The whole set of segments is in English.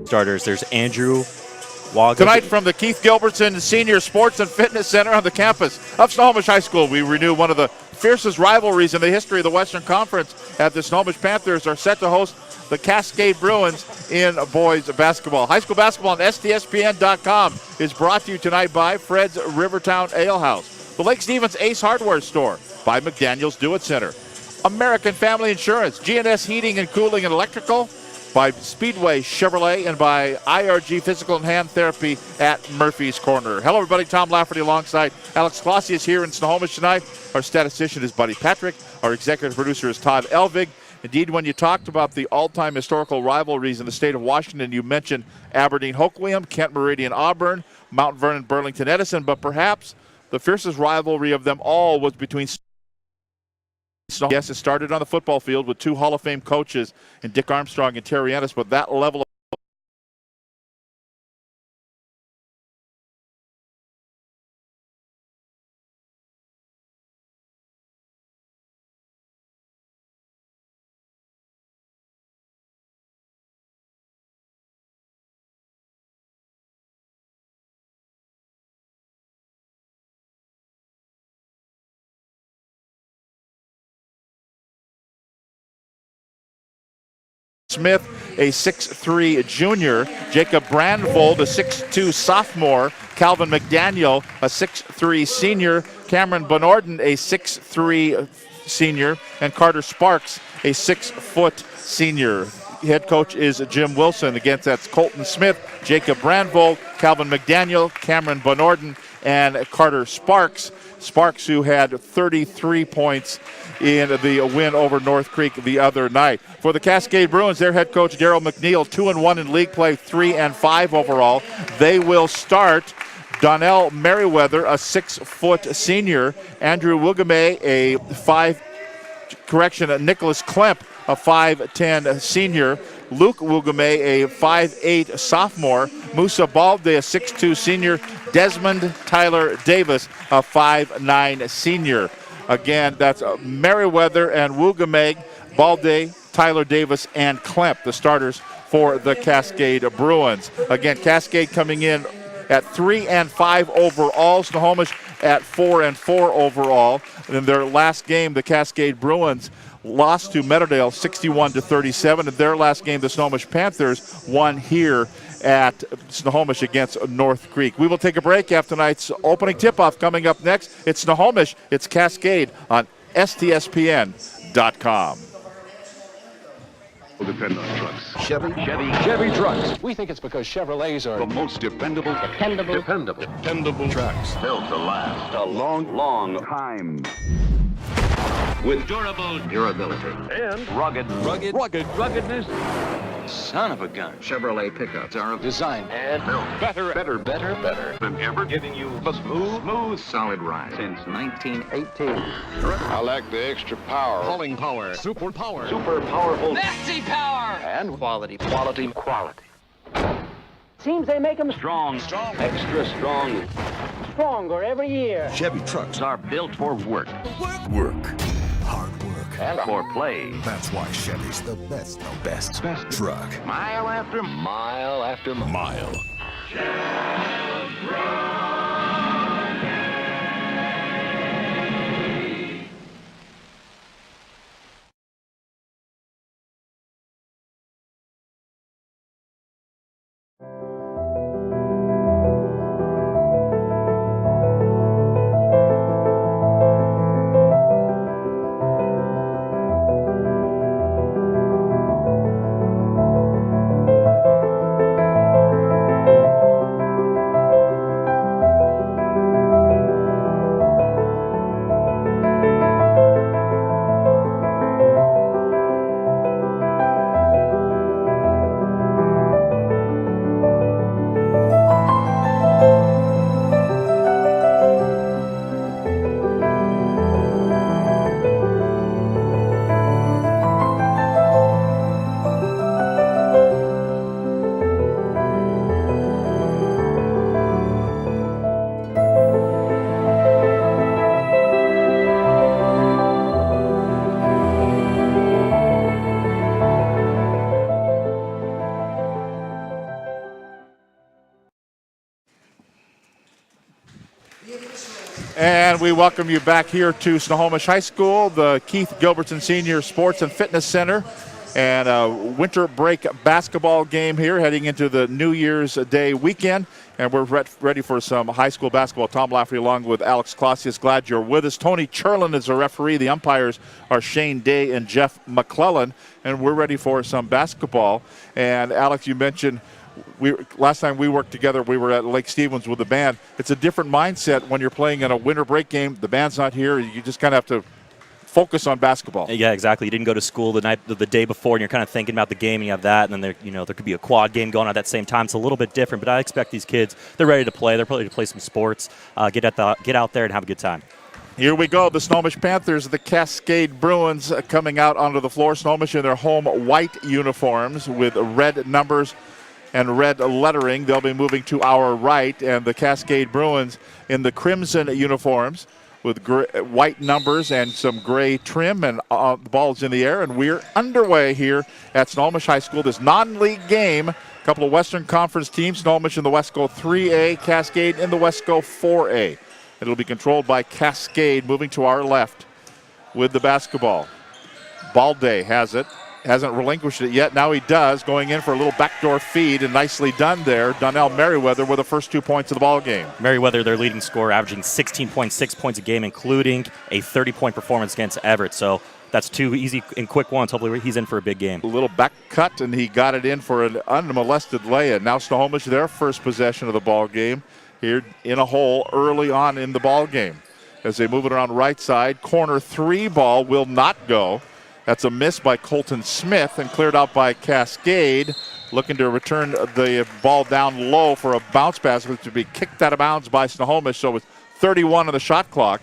Starters, there's Andrew Wagga. Tonight from the Keith Gilbertson Senior Sports and Fitness Center on the campus of Snohomish High School, we renew one of the fiercest rivalries in the history of the Western Conference, as the Snohomish Panthers are set to host the Cascade Bruins in boys basketball. High school basketball on STSPN.com is brought to you tonight by Fred's Rivertown Ale House, the Lake Stevens Ace Hardware Store, by McDaniel's Do-It Center, American Family Insurance, G&S Heating and Cooling and Electrical, by Speedway Chevrolet, and by IRG Physical and Hand Therapy at Murphy's Corner. Hello, everybody. Tom Lafferty alongside Alex Clossie is here in Snohomish tonight. Our statistician is Buddy Patrick. Our executive producer is Todd Elvig. Indeed, when you talked about the all-time historical rivalries in the state of Washington, you mentioned Aberdeen-Hoquiam, Kent Meridian-Auburn, Mount Vernon-Burlington Edison, but perhaps the fiercest rivalry of them all was between Yes, it started on the football field with two Hall of Fame coaches in Dick Armstrong and Terry Ennis, but that level of Smith, a 6'3 junior, Jacob Brandvold, a 6'2 sophomore, Calvin McDaniel, a 6'3 senior, Cameron Benorden, a 6'3 senior, and Carter Sparks, a 6-foot senior. Head coach is Jim Wilson. Against that's Colton Smith, Jacob Brandvold, Calvin McDaniel, Cameron Benorden, and Carter Sparks. Sparks, who had 33 points in the win over North Creek the other night. For the Cascade Bruins, their head coach Daryl McNeil, 2-1 in league play, 3-5 overall. They will start Donnell Merriweather, a 6-foot senior, Andrew Wugame, Nicholas Klemp, a 5'10 senior, Luke Wugame, a 5'8 sophomore, Musa Balde, a 6'2 senior, Desmond Tyler Davis, a 5'9 senior. Again, that's Merriweather and Wugame, Balde, Tyler Davis, and Klemp, the starters for the Cascade Bruins. Again, Cascade coming in at 3-5 overall, Snohomish at 4-4 overall. And in their last game, the Cascade Bruins lost to Meadowdale 61-37. In their last game, the Snohomish Panthers won here at Snohomish against North Creek. We will take a break after tonight's opening tip-off. Coming up next, it's Snohomish, it's Cascade on STSPN.com. Depend on trucks. Chevy trucks. We think it's because Chevrolets are The most dependable trucks. built to last a long time. With durable durability and ruggedness. Son of a gun. Chevrolet pickups are Designed and built better than ever, giving you a smooth, solid ride since 1918. I like the extra power. Hauling power. Super powerful. Nasty power! And quality. Seems they make them Strong. Extra strong. stronger every year. Chevy trucks Are built for work work. Hard work. and for play. That's why Chevy's the best truck. Mile after Mile. And we welcome you back here to Snohomish High School, the Keith Gilbertson Senior Sports and Fitness Center, and a winter break basketball game here heading into the New Year's Day weekend. And we're ready for some high school basketball. Tom Lafferty along with Alex Clausius. Glad you're with us. Tony Cherlin is the referee. The umpires are Shane Day and Jeff McClellan. And we're ready for some basketball. And Alex, you mentioned last time we worked together, we were at Lake Stevens with the band. It's a different mindset when you're playing in a winter break game. The band's not here. You just kind of have to focus on basketball. Yeah, exactly. You didn't go to school the day before, and you're kind of thinking about the game, and you have that, and then there could be a quad game going on at that same time. It's a little bit different, but I expect these kids, they're ready to play. They're ready to play some sports, get out there and have a good time. Here we go. The Snohomish Panthers, the Cascade Bruins coming out onto the floor. Snohomish in their home white uniforms with red numbers and red lettering. They'll be moving to our right, and the Cascade Bruins in the crimson uniforms with white numbers and some gray trim, and the ball is in the air, and we're underway here at Snohomish High School. This non-league game, a couple of Western Conference teams, Snohomish in the Wesco 3A, Cascade in the Wesco 4A. It'll be controlled by Cascade, moving to our left with the basketball. Balde has it. Hasn't relinquished it yet. Now he does, going in for a little backdoor feed, and nicely done there. Donnell Merriweather with the first 2 points of the ball game. Merriweather, their leading scorer, averaging 16.6 points a game, including a 30-point performance against Everett. So that's two easy and quick ones. Hopefully he's in for a big game. A little back cut, and he got it in for an unmolested lay-in. Now Snohomish, their first possession of the ball game, here in a hole early on in the ball game. As they move it around right side, corner three ball will not go. That's a miss by Colton Smith and cleared out by Cascade. Looking to return the ball down low for a bounce pass, which would be kicked out of bounds by Snohomish. So with 31 on the shot clock,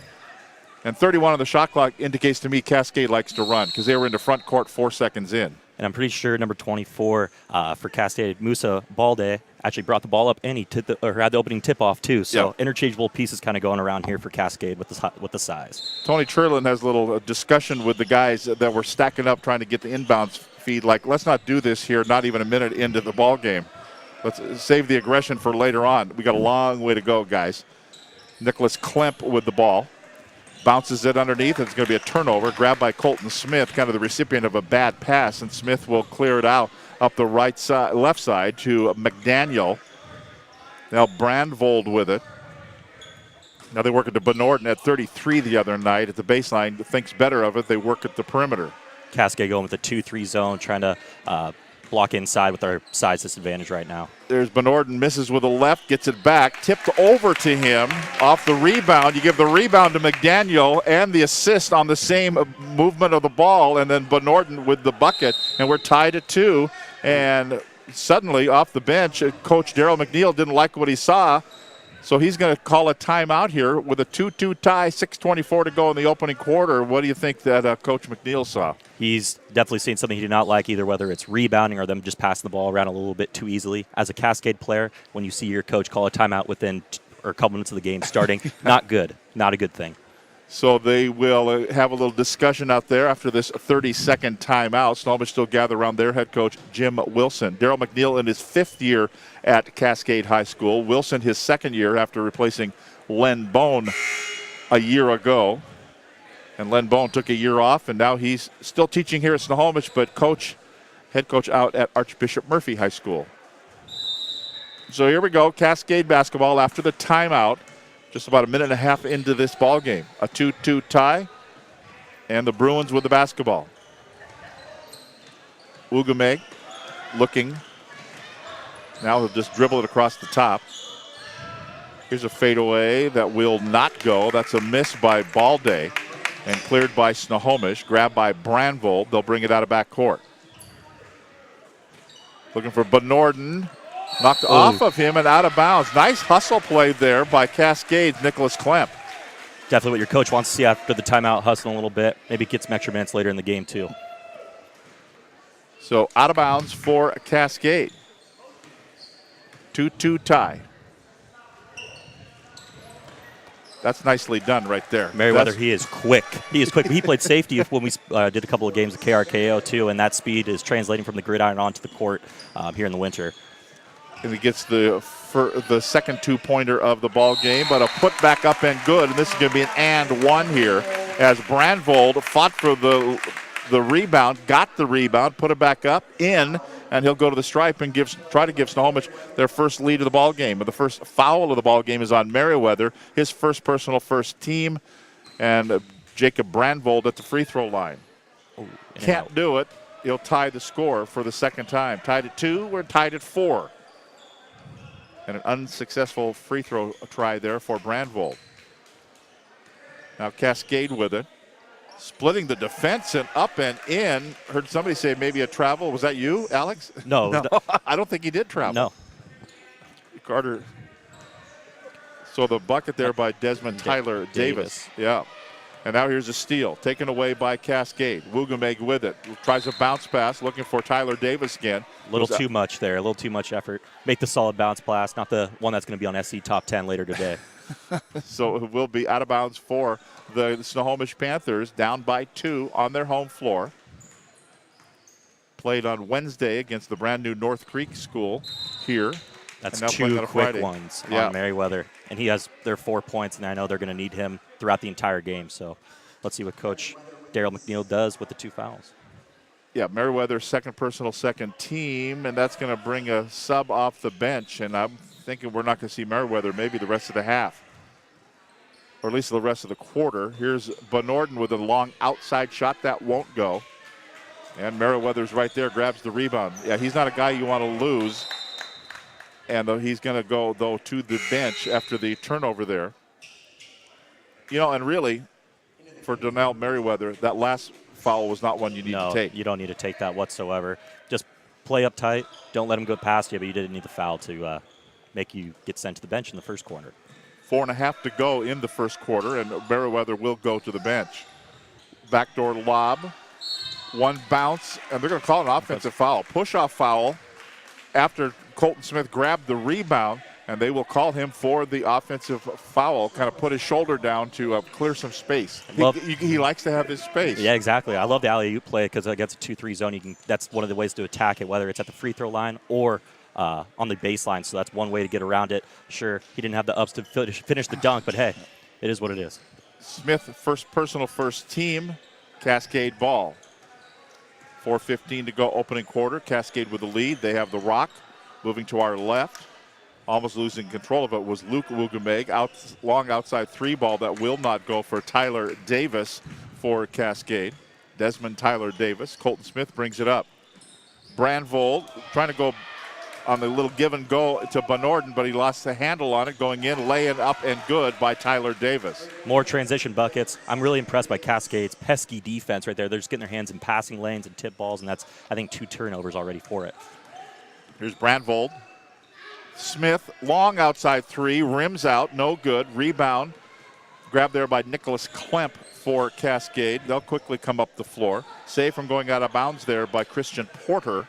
and 31 on the shot clock indicates to me Cascade likes to run because they were in the front court 4 seconds in. And I'm pretty sure number 24 for Cascade, Musa Balde, actually brought the ball up and he had the opening tip-off too. So interchangeable pieces kind of going around here for Cascade with the size. Tony Cherlin has a little discussion with the guys that were stacking up trying to get the inbounds feed. Like, let's not do this here, not even a minute into the ball game. Let's save the aggression for later on. We got a long way to go, guys. Nicholas Klemp with the ball. Bounces it underneath. It's going to be a turnover. Grabbed by Colton Smith, kind of the recipient of a bad pass, and Smith will clear it out up the right side, left side to McDaniel. Now Brandvold with it. Now they work at the Benorden at 33 the other night at the baseline. Thinks better of it. They work at the perimeter. Cascade going with the 2-3 zone, trying to block inside with our size disadvantage right now. There's Benorden, misses with a left, gets it back, tipped over to him off the rebound. You give the rebound to McDaniel and the assist on the same movement of the ball, and then Benorden with the bucket, and we're tied at 2. And suddenly off the bench, Coach Darryl McNeil didn't like what he saw, so he's going to call a timeout here with a 2-2 tie, 6:24 to go in the opening quarter. What do you think that Coach McNeil saw? He's definitely seen something he did not like, either whether it's rebounding or them just passing the ball around a little bit too easily. As a Cascade player, when you see your coach call a timeout within a couple minutes of the game starting, not good, not a good thing. So they will have a little discussion out there after this 30-second timeout. Snohomish still gather around their head coach, Jim Wilson. Darryl McNeil in his 5th year at Cascade High School. Wilson his 2nd year after replacing Len Bone a year ago. And Len Bone took a year off, and now he's still teaching here at Snohomish, but head coach out at Archbishop Murphy High School. So here we go, Cascade basketball after the timeout. Just about a minute and a half into this ball game. A 2-2 tie, and the Bruins with the basketball. Ugame looking. Now he'll just dribble it across the top. Here's a fadeaway that will not go. That's a miss by Balde and cleared by Snohomish. Grabbed by Brandvold. They'll bring it out of backcourt. Looking for Benorden. Knocked off of him and out of bounds. Nice hustle play there by Cascade's Nicholas Klemp. Definitely what your coach wants to see after the timeout, hustling a little bit. Maybe get some extra minutes later in the game too. So out of bounds for Cascade. 2-2 tie. That's nicely done right there. Merriweather, he is quick. He is quick. He played safety when we did a couple of games of KRKO too, and that speed is translating from the gridiron onto the court here in the winter. And he gets the for the second two-pointer of the ball game, but a put back up and good. And this is going to be an and one here as Brandvold fought for the rebound, got the rebound, put it back up, in, and he'll go to the stripe and try to give Snohomish their first lead of the ball game. But the first foul of the ball game is on Merriweather, his first personal, first team, and Jacob Brandvold at the free throw line. Can't do it. He'll tie the score for the second time. Tied at 2, we're tied at 4. And an unsuccessful free throw try there for Brandvold. Now Cascade with it. Splitting the defense and up and in. Heard somebody say maybe a travel. Was that you, Alex? No. I don't think he did travel. No. Carter. So the bucket there by Desmond Tyler Davis. Yeah. And now here's a steal. Taken away by Cascade. Wugameg with it. Tries a bounce pass. Looking for Tyler Davis again. A little too much there. A little too much effort. Make the solid bounce pass. Not the one that's going to be on SC Top 10 later today. So it will be out of bounds for the Snohomish Panthers, down by 2 on their home floor. Played on Wednesday against the brand new North Creek School here. That's 2 quick ones on Merriweather. And he has their 4 points, and I know they're going to need him throughout the entire game. So let's see what Coach Daryl McNeil does with the 2 fouls. Yeah, Merriweather second personal, second team, and that's going to bring a sub off the bench. And I'm thinking we're not going to see Merriweather maybe the rest of the half, or at least the rest of the quarter. Here's Benorden with a long outside shot. That won't go. And Merriweather's right there, grabs the rebound. Yeah, he's not a guy you want to lose. And he's going to go, though, to the bench after the turnover there. You know, and really, for Donnell Merriweather, that last foul was not one you need to take. No, you don't need to take that whatsoever. Just play up tight. Don't let him go past you, but you didn't need the foul to make you get sent to the bench in the first quarter. 4.5 to go in the first quarter, and Merriweather will go to the bench. Backdoor lob. One bounce, and they're going to call an offensive foul. Push-off foul after Colton Smith grabbed the rebound, and they will call him for the offensive foul, kind of put his shoulder down to clear some space. He likes to have his space. Yeah, exactly. I love the alley-oop play because against a 2-3 zone, that's one of the ways to attack it, whether it's at the free throw line or on the baseline. So that's one way to get around it. Sure, he didn't have the ups to finish the dunk, but hey, it is what it is. Smith, first personal, first team, Cascade ball. 4:15 to go opening quarter. Cascade with the lead. They have the rock. Moving to our left. Almost losing control of it was Luke Wugameg. Long outside 3 ball that will not go for Tyler Davis for Cascade. Desmond Tyler Davis. Colton Smith brings it up. Brandvold trying to go on the little give and go to Benorden, but he lost the handle on it going in, laying up and good by Tyler Davis. More transition buckets. I'm really impressed by Cascade's pesky defense right there. They're just getting their hands in passing lanes and tip balls, and that's, I think, 2 turnovers already for it. Here's Brandvold. Smith, long outside 3, rims out, no good. Rebound, grabbed there by Nicholas Klemp for Cascade. They'll quickly come up the floor. Save from going out of bounds there by Christian Porter.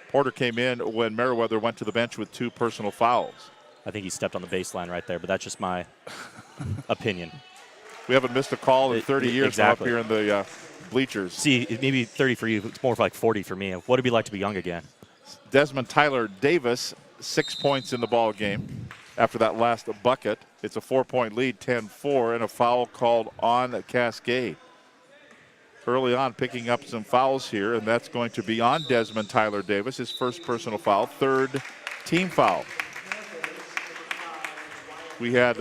Porter came in when Merriweather went to the bench with 2 personal fouls. I think he stepped on the baseline right there, but that's just my opinion. We haven't missed a call in 30 years exactly. up here in the bleachers. See, maybe 30 for you. It's more like 40 for me. What would it be like to be young again? Desmond Tyler Davis, 6 points in the ball game after that last bucket. It's a 4-point lead, 10-4, and a foul called on Cascade. Early on picking up some fouls here, and that's going to be on Desmond Tyler Davis, his first personal foul, 3rd team foul. We had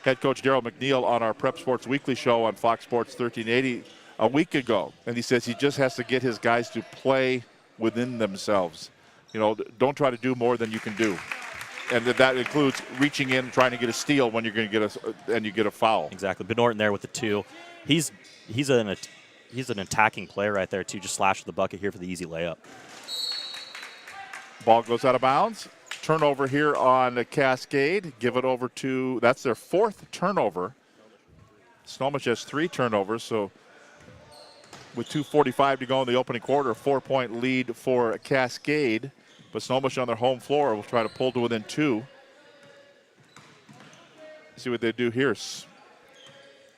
head coach Daryl McNeil on our Prep Sports Weekly show on Fox Sports 1380 a week ago, and he says he just has to get his guys to play within themselves. You know, don't try to do more than you can do. And that includes reaching in and trying to get a steal when you're going to get a foul. Exactly. Benorden there with the 2. He's an attacking player right there, too. Just slash the bucket here for the easy layup. Ball goes out of bounds. Turnover here on Cascade. Give it over to, that's their 4th turnover. Snohomish has 3 turnovers, so with 2:45 to go in the opening quarter, a 4-point lead for Cascade. But Snohomish on their home floor will try to pull to within 2. See what they do here.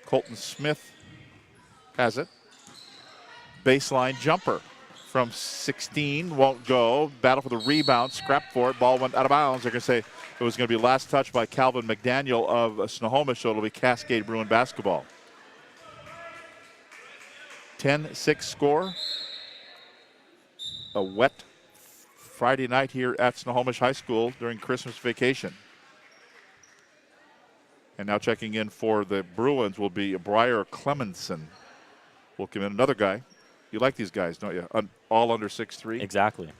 Colton Smith has it. Baseline jumper. from 16 won't go. Battle for the rebound, scrap for it. Ball went out of bounds. They're going to say it was going to be last touch by Calvin McDaniel of Snohomish, so it'll be Cascade Bruin basketball. 10-6 score. A wet Friday night here at Snohomish High School during Christmas vacation. And now checking in for the Bruins will be Briar Clemenson. Will come in another guy. You like these guys, don't you? All under 6'3". Exactly.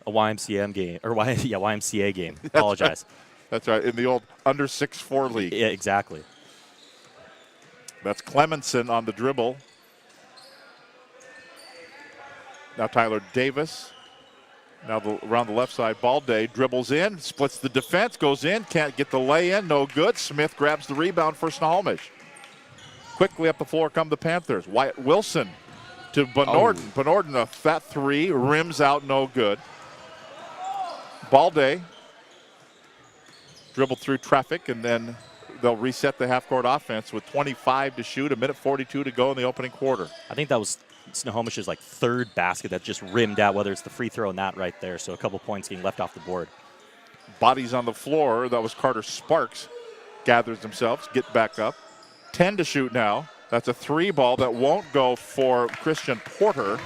A YMCA game, or YMCA game. Apologize. That's right, in the old under 6'4" league. Yeah, exactly. That's Clemenson on the dribble. Now Tyler Davis. Now around the left side, Balde dribbles in, splits the defense, goes in, can't get the lay in, no good. Smith grabs the rebound for Snohomish. Quickly up the floor come the Panthers. Wyatt Wilson to Benorden. Oh. Benorden, a fat three, rims out, no good. Balde dribbled through traffic, and then they'll reset the half-court offense with 25 to shoot, 1:42 to go in the opening quarter. I think that was Snohomish's third basket that just rimmed out, whether it's the free throw and that right there. So a couple points getting left off the board. Bodies on the floor. That was Carter Sparks. Gathers themselves, get back up. 10 to shoot now. That's a three ball that won't go for Christian Porter.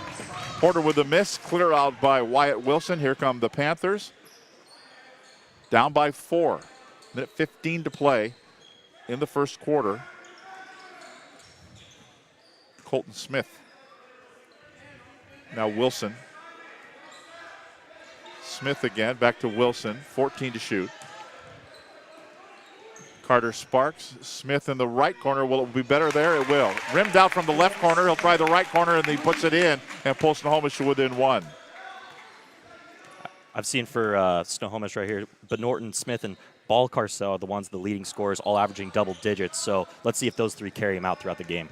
Porter with a miss, clear out by Wyatt Wilson. Here come the Panthers. Down by 4. 1:15 to play in the first quarter. Colton Smith. Now Wilson. Smith again, back to Wilson. 14 to shoot. Carter Sparks. Smith in the right corner. Will it be better there? It will. Rimmed out from the left corner. He'll try the right corner, and he puts it in and pulls Snohomish to within 1. I've seen for Snohomish right here, Benorden, Smith, and Balcarcel are the leading scorers, all averaging double digits. So let's see if those three carry him out throughout the game.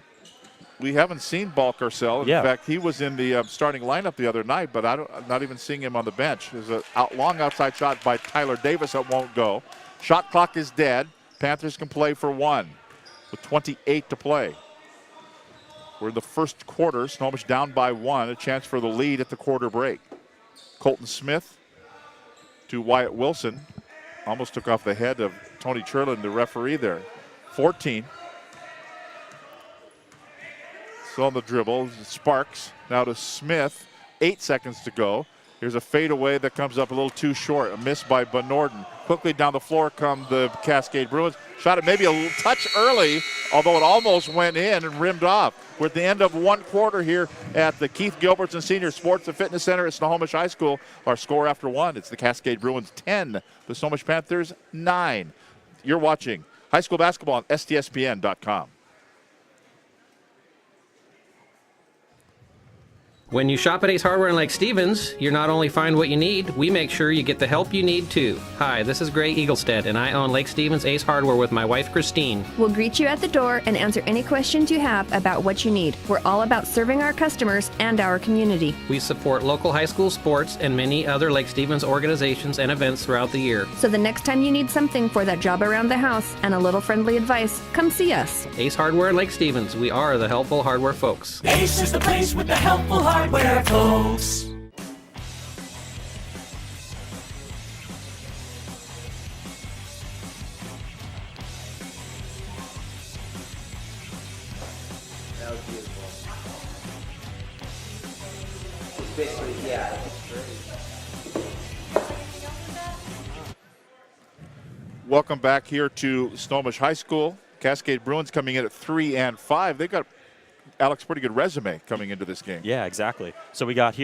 We haven't seen Balcarcel. In fact, he was in the starting lineup the other night, but I'm not even seeing him on the bench. There's a long outside shot by Tyler Davis that won't go. Shot clock is dead. Panthers can play for 1 with 28 to play. We're in the first quarter. Snohomish down by 1. A chance for the lead at the quarter break. Colton Smith to Wyatt Wilson. Almost took off the head of Tony Churlin, the referee there. 14. Still on the dribble. Sparks now to Smith. 8 seconds to go. Here's a fadeaway that comes up a little too short. A miss by Benorden. Quickly down the floor come the Cascade Bruins. Shot it maybe a little touch early, although it almost went in and rimmed off. We're at the end of 1 quarter here at the Keith Gilbertson Senior Sports and Fitness Center at Snohomish High School. Our score after 1, it's the Cascade Bruins 10, the Snohomish Panthers 9. You're watching high school basketball on STSPN.com. When you shop at Ace Hardware in Lake Stevens, you not only find what you need, we make sure you get the help you need too. Hi, this is Gray Eaglestead, and I own Lake Stevens Ace Hardware with my wife Christine. We'll greet you at the door and answer any questions you have about what you need. We're all about serving our customers and our community. We support local high school sports and many other Lake Stevens organizations and events throughout the year. So the next time you need something for that job around the house and a little friendly advice, come see us. Ace Hardware in Lake Stevens. We are the helpful hardware folks. Ace is the place with the helpful hardware folks. That was beautiful. It's basically, yeah. Welcome back here to Snohomish High School. Cascade Bruins coming in at 3 and 5. They got, Alex, pretty good resume coming into this game. Yeah, exactly. So we got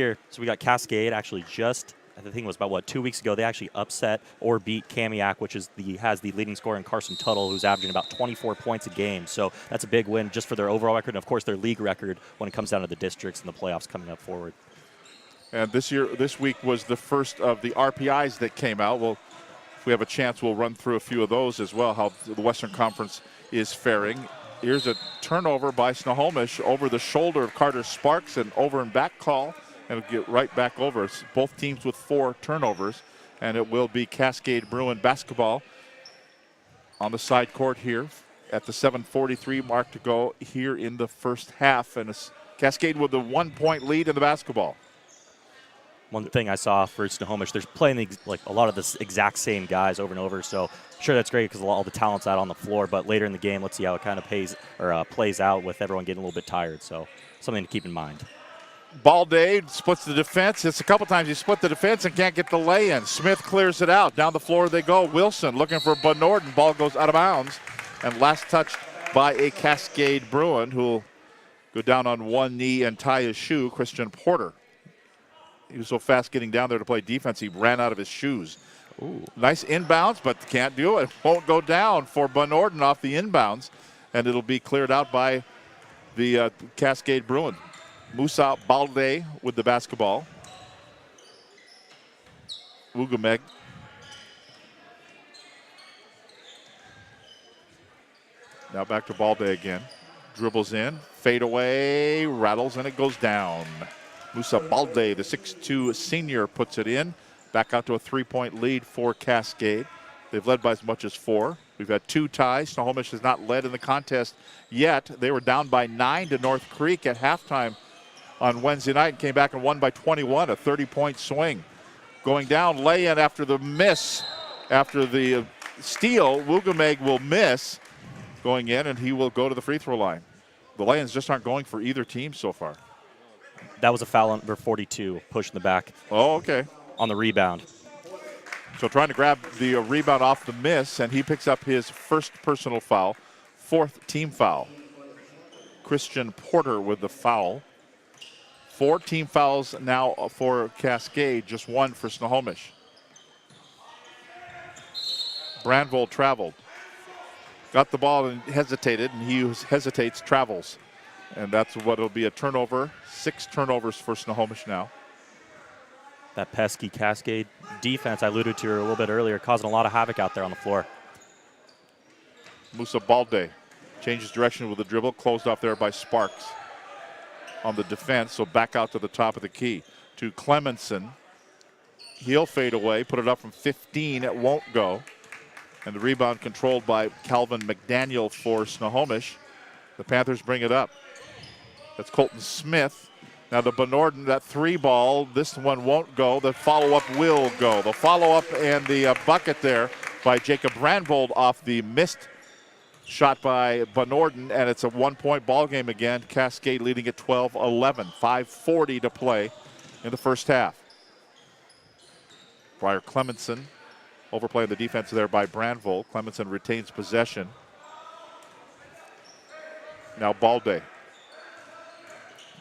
Cascade actually just, I think it was about 2 weeks ago, they actually upset or beat Kamiak, which is has the leading scorer in Carson Tuttle, who's averaging about 24 points a game. So that's a big win just for their overall record and, of course, their league record when it comes down to the districts and the playoffs coming up forward. And this week was the first of the RPIs that came out. Well, if we have a chance, we'll run through a few of those as well, how the Western Conference is faring. Here's a turnover by Snohomish over the shoulder of Carter Sparks, and over and back call, and it'll get right back over. It's both teams with 4 turnovers, and it will be Cascade Bruin basketball on the side court here at the 7:43 mark to go here in the first half. And Cascade with the 1-point lead in the basketball. One thing I saw for Snohomish, they're playing like a lot of the exact same guys over and over. So sure, that's great because all the talent's out on the floor. But later in the game, let's see how it kind of plays out with everyone getting a little bit tired. So something to keep in mind. Balday splits the defense. It's a couple times he split the defense and can't get the lay-in. Smith clears it out. Down the floor they go. Wilson looking for Bud Norden. Ball goes out of bounds. And last touched by a Cascade Bruin who will go down on one knee and tie his shoe, Christian Porter. He was so fast getting down there to play defense, he ran out of his shoes. Ooh. Nice inbounds, but can't do it. Won't go down for Bud Norden off the inbounds. And it'll be cleared out by the Cascade Bruin. Musa Balde with the basketball. Ugameg. Now back to Balde again. Dribbles in, fade away, rattles, and it goes down. Musa Balde, the 6'2 senior, puts it in. Back out to a 3-point lead for Cascade. They've led by as much as 4. We've had 2 ties. Snohomish has not led in the contest yet. They were down by 9 to North Creek at halftime on Wednesday night and came back and won by 21, a 30-point swing. Going down, lay-in after the miss, after the steal, Wugameg will miss going in, and he will go to the free throw line. The lay-ins just aren't going for either team so far. That was a foul on number 42, pushing the back. Oh, okay. On the rebound. So trying to grab the rebound off the miss, and he picks up his first personal foul, 4th team foul. Christian Porter with the foul. 4 team fouls now for Cascade, just 1 for Snohomish. Brandvold traveled. Got the ball and hesitated, and he who hesitates travels. And that's what will be a turnover. 6 turnovers for Snohomish now. That pesky Cascade defense I alluded to a little bit earlier, causing a lot of havoc out there on the floor. Musa Balde changes direction with the dribble, closed off there by Sparks on the defense, so back out to the top of the key to Clemenson. He'll fade away, put it up from 15, it won't go. And the rebound controlled by Calvin McDaniel for Snohomish. The Panthers bring it up. That's Colton Smith. Now the Bernorden, that 3 ball, this one won't go. The follow-up will go. The follow-up and the bucket there by Jacob Brandvold off the missed shot by Bernorden, and it's a 1-point ball game again. Cascade leading at 12-11. 5:40 to play in the first half. Briar Clemenson overplaying the defense there by Brandvold. Clemenson retains possession. Now Balde.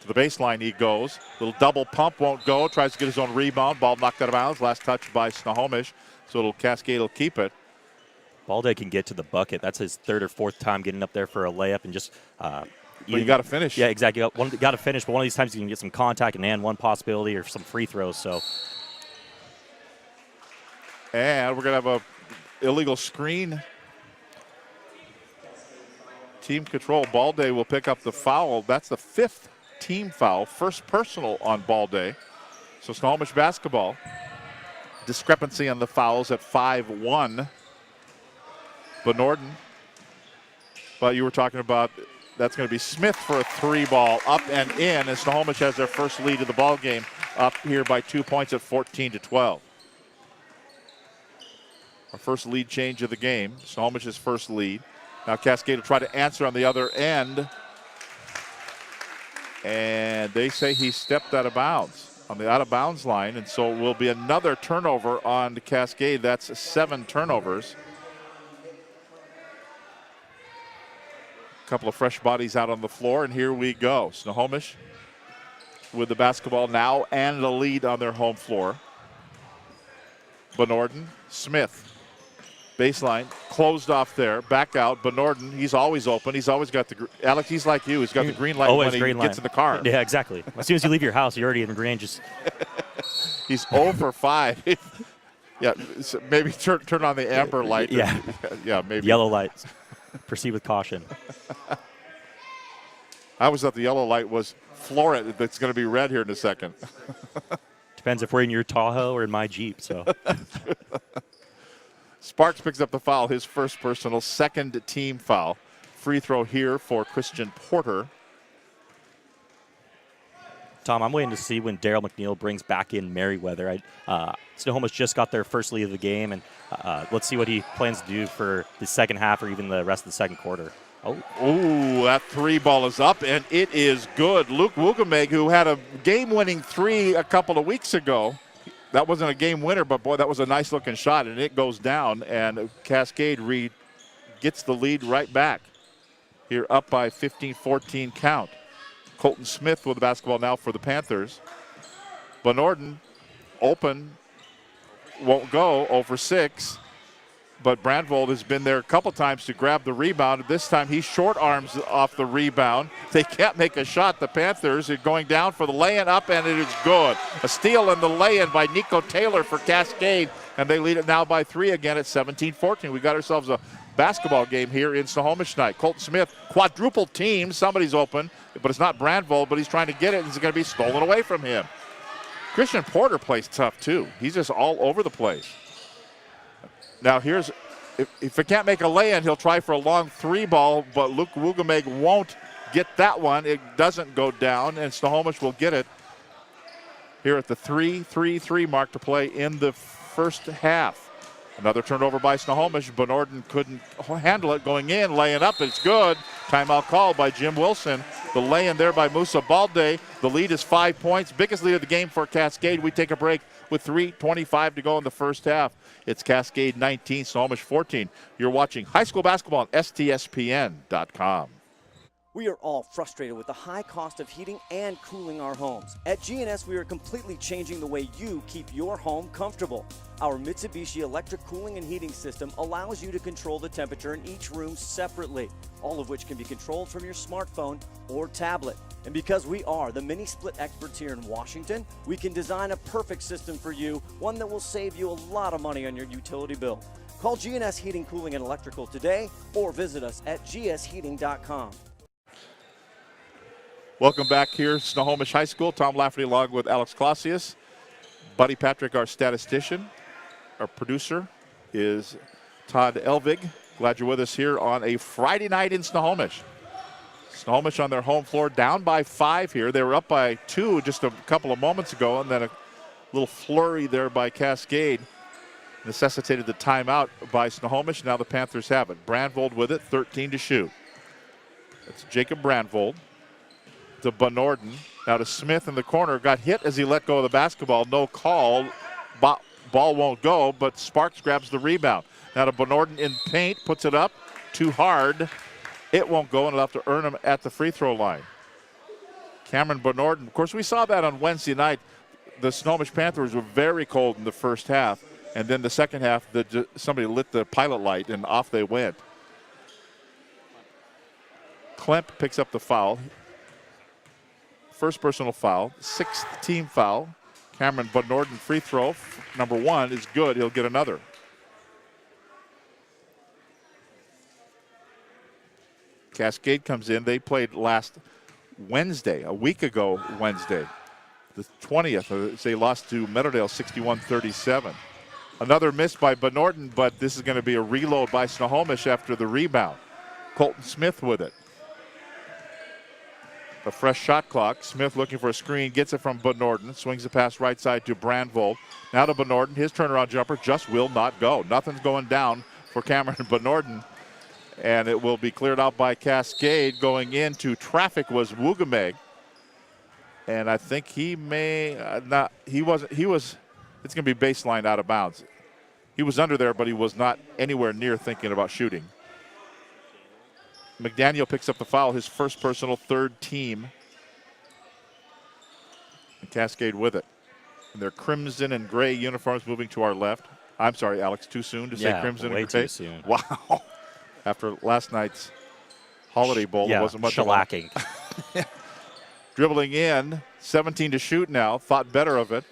To the baseline he goes. Little double pump won't go. Tries to get his own rebound. Ball knocked out of bounds. Last touch by Snohomish. So Cascade will keep it. Balde can get to the bucket. That's his 3rd or 4th time getting up there for a layup and just. But you got to finish. Yeah, exactly. Got to finish, but one of these times you can get some contact and one possibility or some free throws. So. And we're going to have a illegal screen. Team control. Balde will pick up the foul. That's the 5th team foul. First personal on Balde. So Snohomish basketball. Discrepancy on the fouls at 5-1. Bernorden. But you were talking about that's going to be Smith for a 3-ball up and in. And Snohomish has their first lead of the ball game up here by 2 points at 14-12. Our first lead change of the game. Snohomish's first lead. Now Cascade will try to answer on the other end. And they say he stepped out of bounds on the out-of-bounds line. And so it will be another turnover on the Cascade. That's 7 turnovers. A couple of fresh bodies out on the floor. And here we go. Snohomish with the basketball now and the lead on their home floor. Bernorden, Smith. Baseline, closed off there, back out. Bernorden, he's always open. He's always got the, Alex, he's like you. He's got the green light when he gets in the car. Yeah, exactly. As soon as you leave your house, you're already in green. Just He's 0 for 5. Yeah, so maybe turn on the amber light. Yeah. Yeah, maybe. Yellow lights. Proceed with caution. I always thought the yellow light was floor it. That's going to be red here in a second. Depends if we're in your Tahoe or in my Jeep. So. Sparks picks up the foul, his first personal, 2nd team foul. Free throw here for Christian Porter. Tom, I'm waiting to see when Daryl McNeil brings back in Merriweather. Snohomish just got their first lead of the game, and let's see what he plans to do for the second half or even the rest of the second quarter. Oh, that three ball is up, and it is good. Luke Wugameg, who had a game-winning three a couple of weeks ago. That wasn't a game winner, but boy, that was a nice-looking shot, and it goes down, and Cascade gets the lead right back. Here up by 15-14 count. Colton Smith with the basketball now for the Panthers. Benorden open, won't go, 0 for 6. But Brandvold has been there a couple times to grab the rebound. This time he short arms off the rebound. They can't make a shot. The Panthers are going down for the lay-in up, and it is good. A steal in the lay-in by Nico Taylor for Cascade, and they lead it now by 3 again at 17-14. We got ourselves a basketball game here in Snohomish tonight. Colton Smith, quadruple team. Somebody's open, but it's not Brandvold, but he's trying to get it, and it's going to be stolen away from him. Christian Porter plays tough, too. He's just all over the place. Now here's, if he can't make a lay-in, he'll try for a long three ball, but Luke Wugameg won't get that one. It doesn't go down, and Snohomish will get it here at the 3-3-3 mark to play in the first half. Another turnover by Snohomish. Benorden couldn't handle it going in, laying up, it's good. Timeout called by Jim Wilson. The lay-in there by Musa Balde. The lead is 5 points, biggest lead of the game for Cascade. We take a break with 3:25 to go in the first half. It's Cascade 19, Snohomish 14. You're watching high school basketball on STSPN.com. We are all frustrated with the high cost of heating and cooling our homes. At GNS, we are completely changing the way you keep your home comfortable. Our Mitsubishi electric cooling and heating system allows you to control the temperature in each room separately, all of which can be controlled from your smartphone or tablet. And because we are the mini split experts here in Washington, we can design a perfect system for you, one that will save you a lot of money on your utility bill. Call GNS Heating, Cooling, and Electrical today or visit us at gsheating.com. Welcome back here, Snohomish High School. Tom Lafferty along with Alex Clausius. Buddy Patrick, our statistician. Our producer is Todd Elvig. Glad you're with us here on a Friday night in Snohomish. Snohomish on their home floor, down by 5 here. They were up by 2 just a couple of moments ago, and then a little flurry there by Cascade necessitated the timeout by Snohomish. Now the Panthers have it. Brandvold with it, 13 to shoot. That's Jacob Brandvold. To Benorden. Now to Smith in the corner. Got hit as he let go of the basketball. No call. Ball won't go, but Sparks grabs the rebound. Now to Benorden in paint. Puts it up. Too hard. It won't go, and it'll have to earn him at the free throw line. Cameron Benorden. Of course, we saw that on Wednesday night. The Snohomish Panthers were very cold in the first half, and then the second half, somebody lit the pilot light, and off they went. Klemp picks up the foul. First personal foul, 6th team foul. Cameron Benorden free throw, number 1 is good. He'll get another. Cascade comes in. They played last Wednesday, a week ago Wednesday, the 20th. They lost to Meadowdale 61-37. Another miss by Benorden, but this is going to be a reload by Snohomish after the rebound. Colton Smith with it. A fresh shot clock. Smith looking for a screen, gets it from Benorden, swings the pass right side to Brandvold. Now to Benorden. His turnaround jumper just will not go. Nothing's going down for Cameron Benorden, and it will be cleared out by Cascade. Going into traffic was Wugameg, and I think he may not. He wasn't. He was. It's going to be baseline out of bounds. He was under there, but he was not anywhere near thinking about shooting. McDaniel picks up the foul, his first personal, 3rd team. And Cascade with it. And their crimson and gray uniforms moving to our left. I'm sorry, Alex, too soon to say crimson and gray? Too soon. Wow. After last night's Holiday Bowl, it wasn't much shellacking. Dribbling in, 17 to shoot now, thought better of it.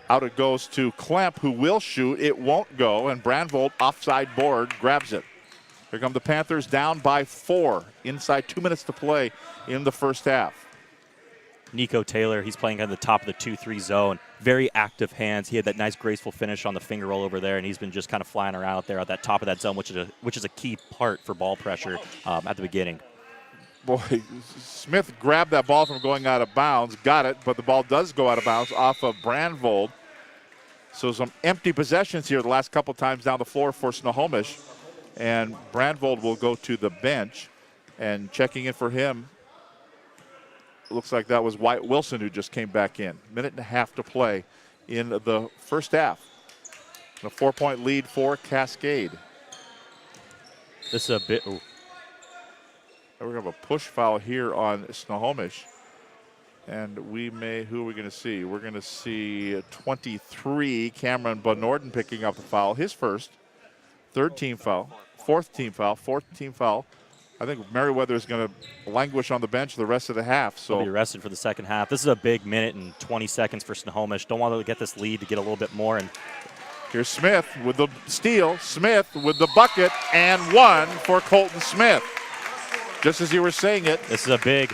Out it goes to Klemp, who will shoot. It won't go, and Brandvold, offside board, grabs it. Here come the Panthers down by 4. Inside 2 minutes to play in the first half. Nico Taylor, he's playing on the top of the 2-3 zone. Very active hands. He had that nice graceful finish on the finger roll over there, and he's been just kind of flying around out there at that top of that zone, which is a key part for ball pressure at the beginning. Boy, Smith grabbed that ball from going out of bounds, got it, but the ball does go out of bounds off of Brandvold. So some empty possessions here the last couple times down the floor for Snohomish. And Brandvold will go to the bench. And checking in for him, looks like that was Wyatt Wilson who just came back in. Minute and a half to play in the first half. And a 4-point lead for Cascade. This is a bit. Ooh. We're going to have a push foul here on Snohomish. And who are we going to see? We're going to see 23, Cameron Bonorden picking up the foul. His first. Third team foul. Fourth team foul. Fourth team foul. I think Merriweather is going to languish on the bench the rest of the half. So he'll be arrested for the second half. This is a big minute and 20 seconds for Snohomish. Don't want to get this lead to get a little bit more. And here's Smith with the steal. Smith with the bucket and one for Colton Smith. Just as you were saying it. This is a big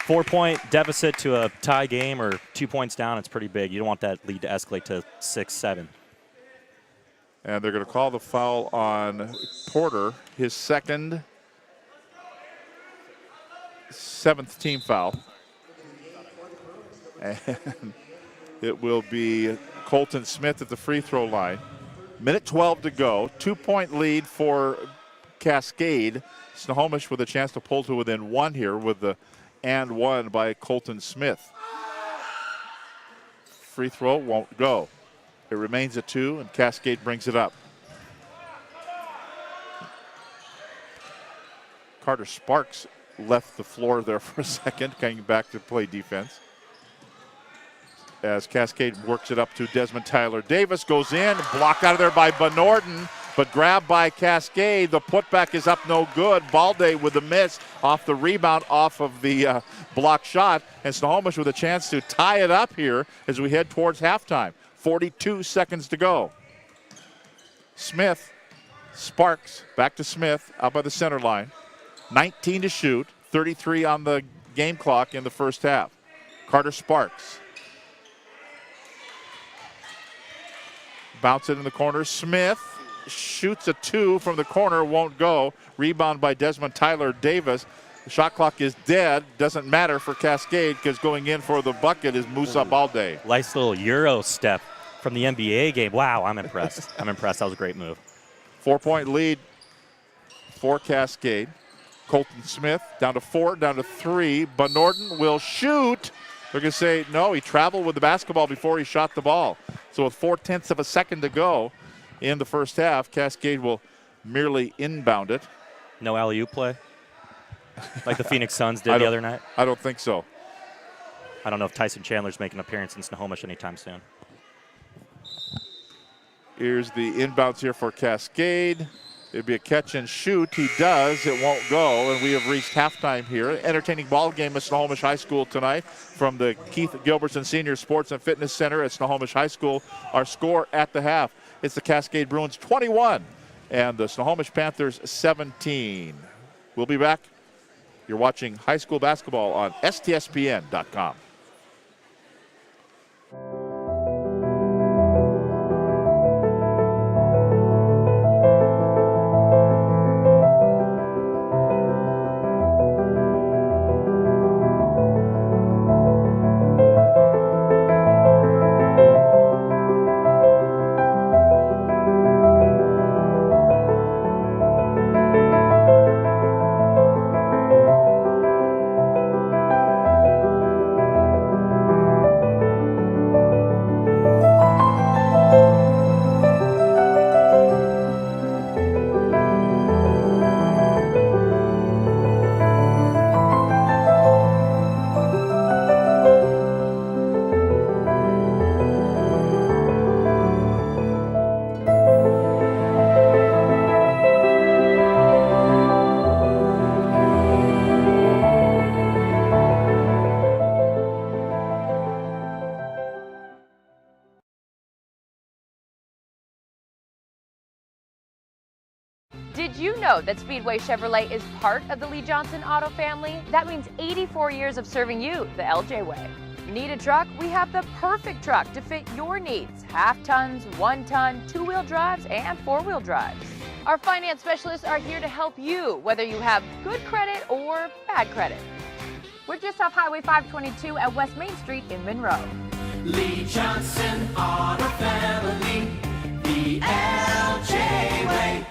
4-point deficit to a tie game or 2 points down. It's pretty big. You don't want that lead to escalate to 6, 7. And they're going to call the foul on Porter, his seventh team foul. And it will be Colton Smith at the free throw line. Minute 12 to go. 2-point lead for Cascade. Snohomish with a chance to pull to within one here with the and one by Colton Smith. Free throw won't go. It remains at 2, and Cascade brings it up. Carter Sparks left the floor there for a second, coming back to play defense. As Cascade works it up to Desmond Tyler. Davis goes in, blocked out of there by Bonorden, but grabbed by Cascade. The putback is up no good. Balde with the miss off the rebound off of the block shot. And Snohomish with a chance to tie it up here as we head towards halftime. 42 seconds to go. Smith, Sparks, back to Smith, out by the center line. 19 to shoot, 33 on the game clock in the first half. Carter Sparks. Bounce it in the corner. Smith shoots a 2 from the corner, won't go. Rebound by Desmond Tyler Davis. The shot clock is dead. Doesn't matter for Cascade because going in for the bucket is Musa Balde. Nice little Euro step from the NBA game. Wow, I'm impressed. I'm impressed. That was a great move. 4-point lead for Cascade. Colton Smith down to 4, down to 3. Bonorden will shoot. They're going to say, no, he traveled with the basketball before he shot the ball. So with 0.4 of a second to go in the first half, Cascade will merely inbound it. No alley-oop play? Like the Phoenix Suns did the other night? I don't think so. I don't know if Tyson Chandler's making an appearance in Snohomish anytime soon. Here's the inbounds here for Cascade. It'd be a catch and shoot. He does. It won't go. And we have reached halftime here. Entertaining ball game at Snohomish High School tonight from the Keith Gilbertson Senior Sports and Fitness Center at Snohomish High School. Our score at the half, it's the Cascade Bruins 21 and the Snohomish Panthers 17. We'll be back. You're watching high school basketball on STSPN.com. Did you know that Speedway Chevrolet is part of the Lee Johnson Auto family? That means 84 years of serving you the LJ way. Need a truck? We have the perfect truck to fit your needs. Half tons, 1 ton, 2-wheel drives, and 4-wheel drives. Our finance specialists are here to help you, whether you have good credit or bad credit. We're just off Highway 522 at West Main Street in Monroe. Lee Johnson Auto Family, the LJ way.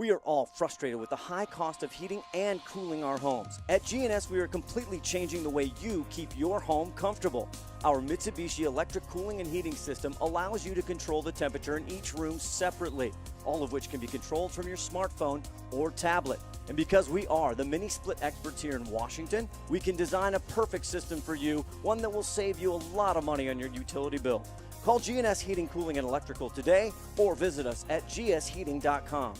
We are all frustrated with the high cost of heating and cooling our homes. At GNS, we are completely changing the way you keep your home comfortable. Our Mitsubishi electric cooling and heating system allows you to control the temperature in each room separately, all of which can be controlled from your smartphone or tablet. And because we are the mini split experts here in Washington, we can design a perfect system for you, one that will save you a lot of money on your utility bill. Call GNS Heating, Cooling, and Electrical today or visit us at gsheating.com.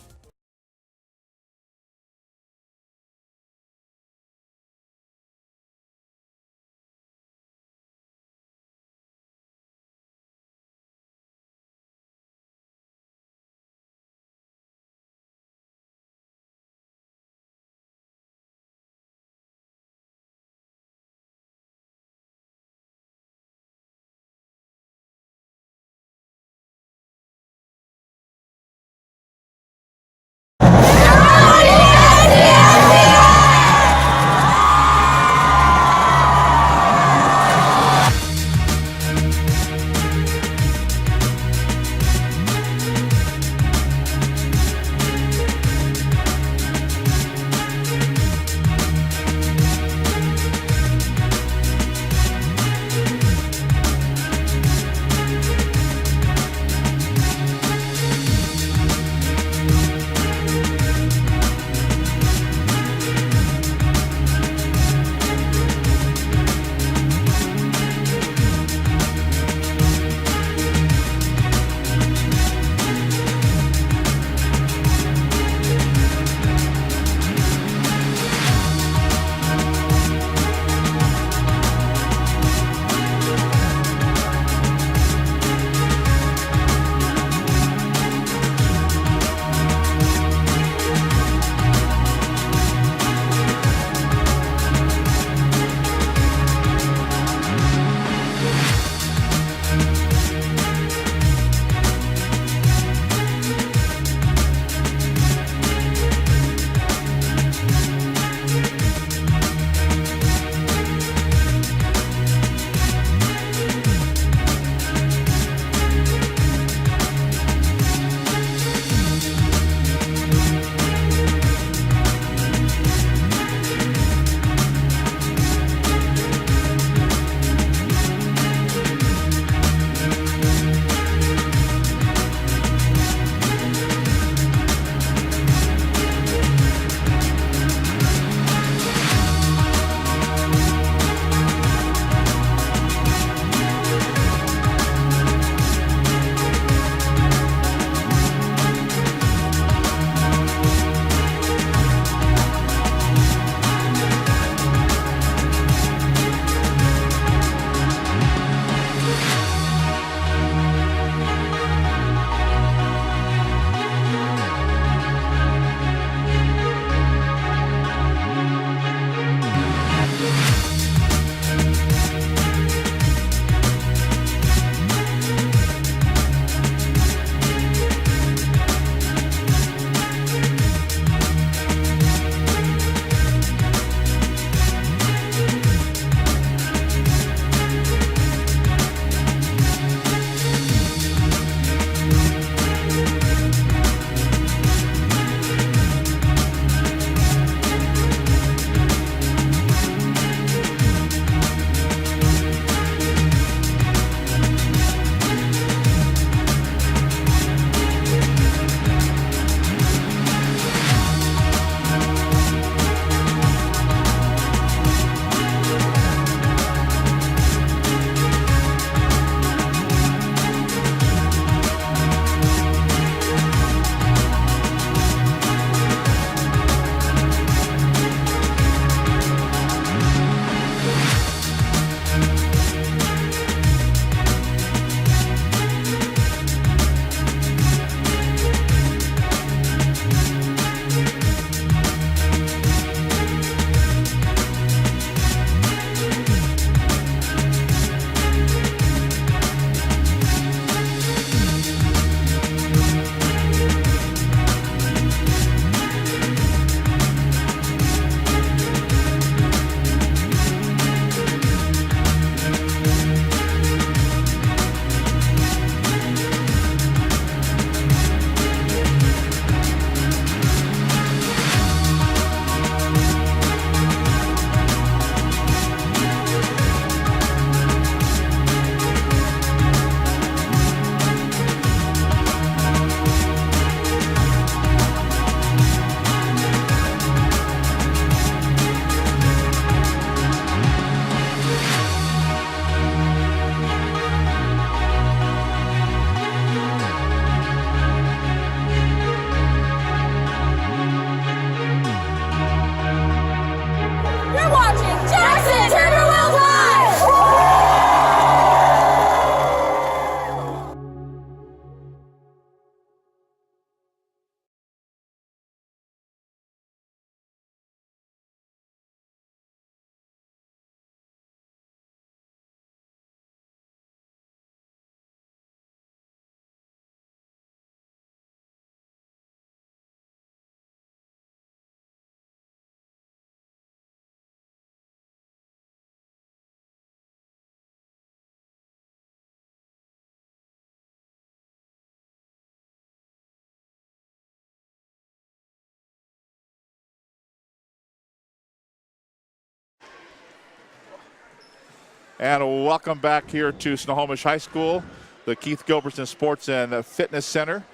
And welcome back here to Snohomish High School, the Keith Gilbertson Sports and Fitness Center,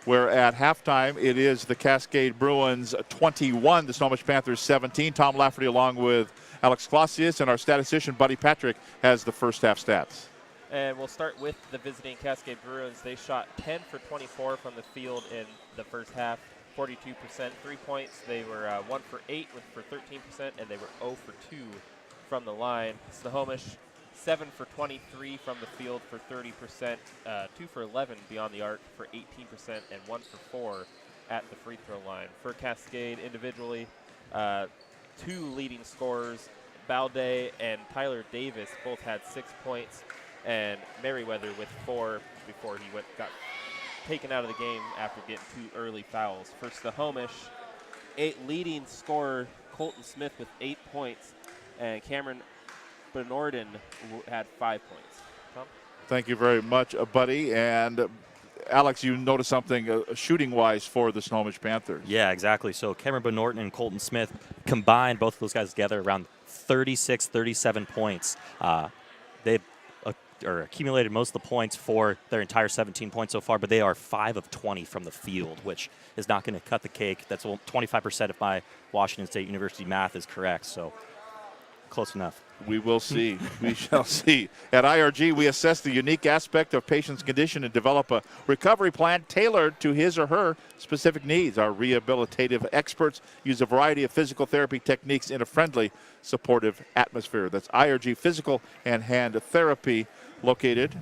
where at halftime it is the Cascade Bruins 21, the Snohomish Panthers 17. Tom Lafferty along with Alex Clausius, and our statistician Buddy Patrick has the first half stats. And we'll start with the visiting Cascade Bruins. They shot 10 for 24 from the field in the first half, 42%. 3 points, they were 1 for 8 for 13%, and they were 0 for 2 from the line. Snohomish, 7 for 23 from the field for 30%, 2 for 11 beyond the arc for 18%, and 1 for 4 at the free throw line. For Cascade individually, 2 leading scorers, Balde and Tyler Davis, both had 6 points, and Merriweather with 4 before he got taken out of the game after getting 2 early fouls. For Snohomish, 8 leading scorer Colton Smith with 8 points, and Cameron Benorden had 5 points. Tom? Thank you very much, Buddy. And Alex, you noticed something shooting-wise for the Snohomish Panthers. Yeah, exactly. So Cameron Benorden and Colton Smith combined, both of those guys together, around 36, 37 points. They've accumulated most of the points for their entire 17 points so far, but they are 5 of 20 from the field, which is not going to cut the cake. That's 25% if my Washington State University math is correct, so close enough. We will see. We shall see. At IRG, we assess the unique aspect of patient's condition and develop a recovery plan tailored to his or her specific needs. Our rehabilitative experts use a variety of physical therapy techniques in a friendly, supportive atmosphere. That's IRG Physical and Hand Therapy, located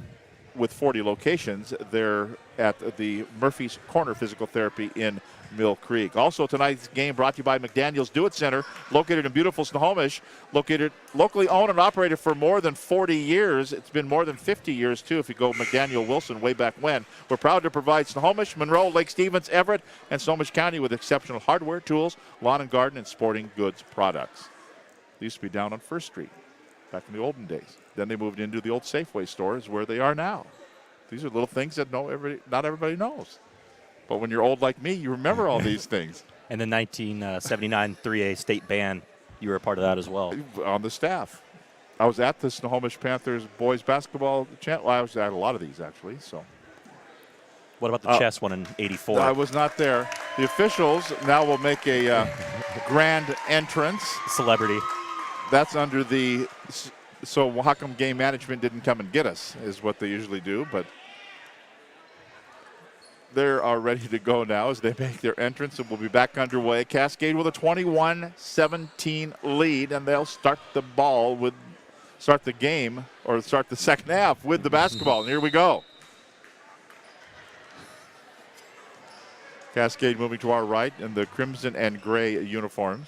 with 40 locations. They're at the Murphy's Corner Physical Therapy in Mill Creek. Also, tonight's game brought to you by McDaniel's Do It Center, located in beautiful Snohomish, located locally owned and operated for more than 40 years. It's been more than 50 years, too, if you go McDaniel Wilson way back when. We're proud to provide Snohomish, Monroe, Lake Stevens, Everett, and Snohomish County with exceptional hardware, tools, lawn and garden, and sporting goods products. They used to be down on First Street back in the olden days. Then they moved into the old Safeway stores where they are now. These are little things that not everybody knows. But when you're old like me, you remember all these things. And the 1979 3A state band, you were a part of that as well. On the staff. I was at the Snohomish Panthers boys basketball chant. Well, I was at a lot of these, actually. So. What about the chess one in '84? I was not there. The officials now will make a grand entrance. Celebrity. That's under the... So how come game management didn't come and get us is what they usually do, but they are ready to go now as they make their entrance, and we'll be back underway. Cascade with a 21-17 lead, and they'll start the game, or start the second half with the basketball. And here we go. Cascade moving to our right in the crimson and gray uniforms.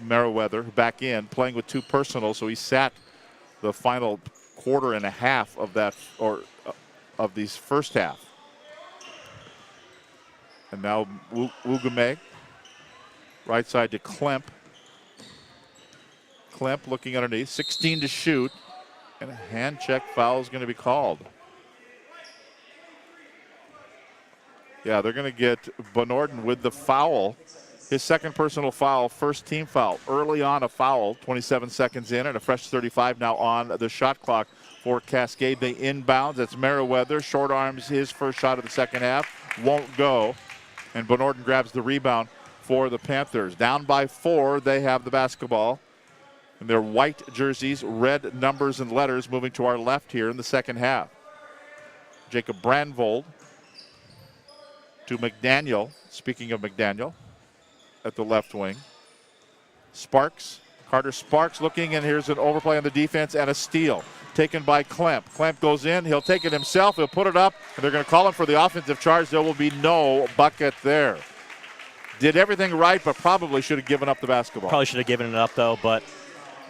Merriweather back in, playing with 2 personals, so he sat the final quarter and a half of that, or of these first half. And now Wugame, right side to Klemp. Klemp looking underneath, 16 to shoot, and a hand check foul is going to be called. Yeah, they're going to get Benorden with the foul. His second personal foul, first team foul. Early on a foul, 27 seconds in, and a fresh 35 now on the shot clock for Cascade. They inbounds. That's Merriweather. Short arms his first shot of the second half. Won't go. And Benorden grabs the rebound for the Panthers. Down by 4, they have the basketball. And their white jerseys, red numbers and letters moving to our left here in the second half. Jacob Brandvold to McDaniel. Speaking of McDaniel, at the left wing. Carter Sparks looking, and here's an overplay on the defense and a steal taken by Klemp. Klemp goes in, he'll take it himself, he'll put it up, and they're going to call him for the offensive charge. There will be no bucket there. Did everything right, but probably should have given up the basketball. Probably should have given it up, though, but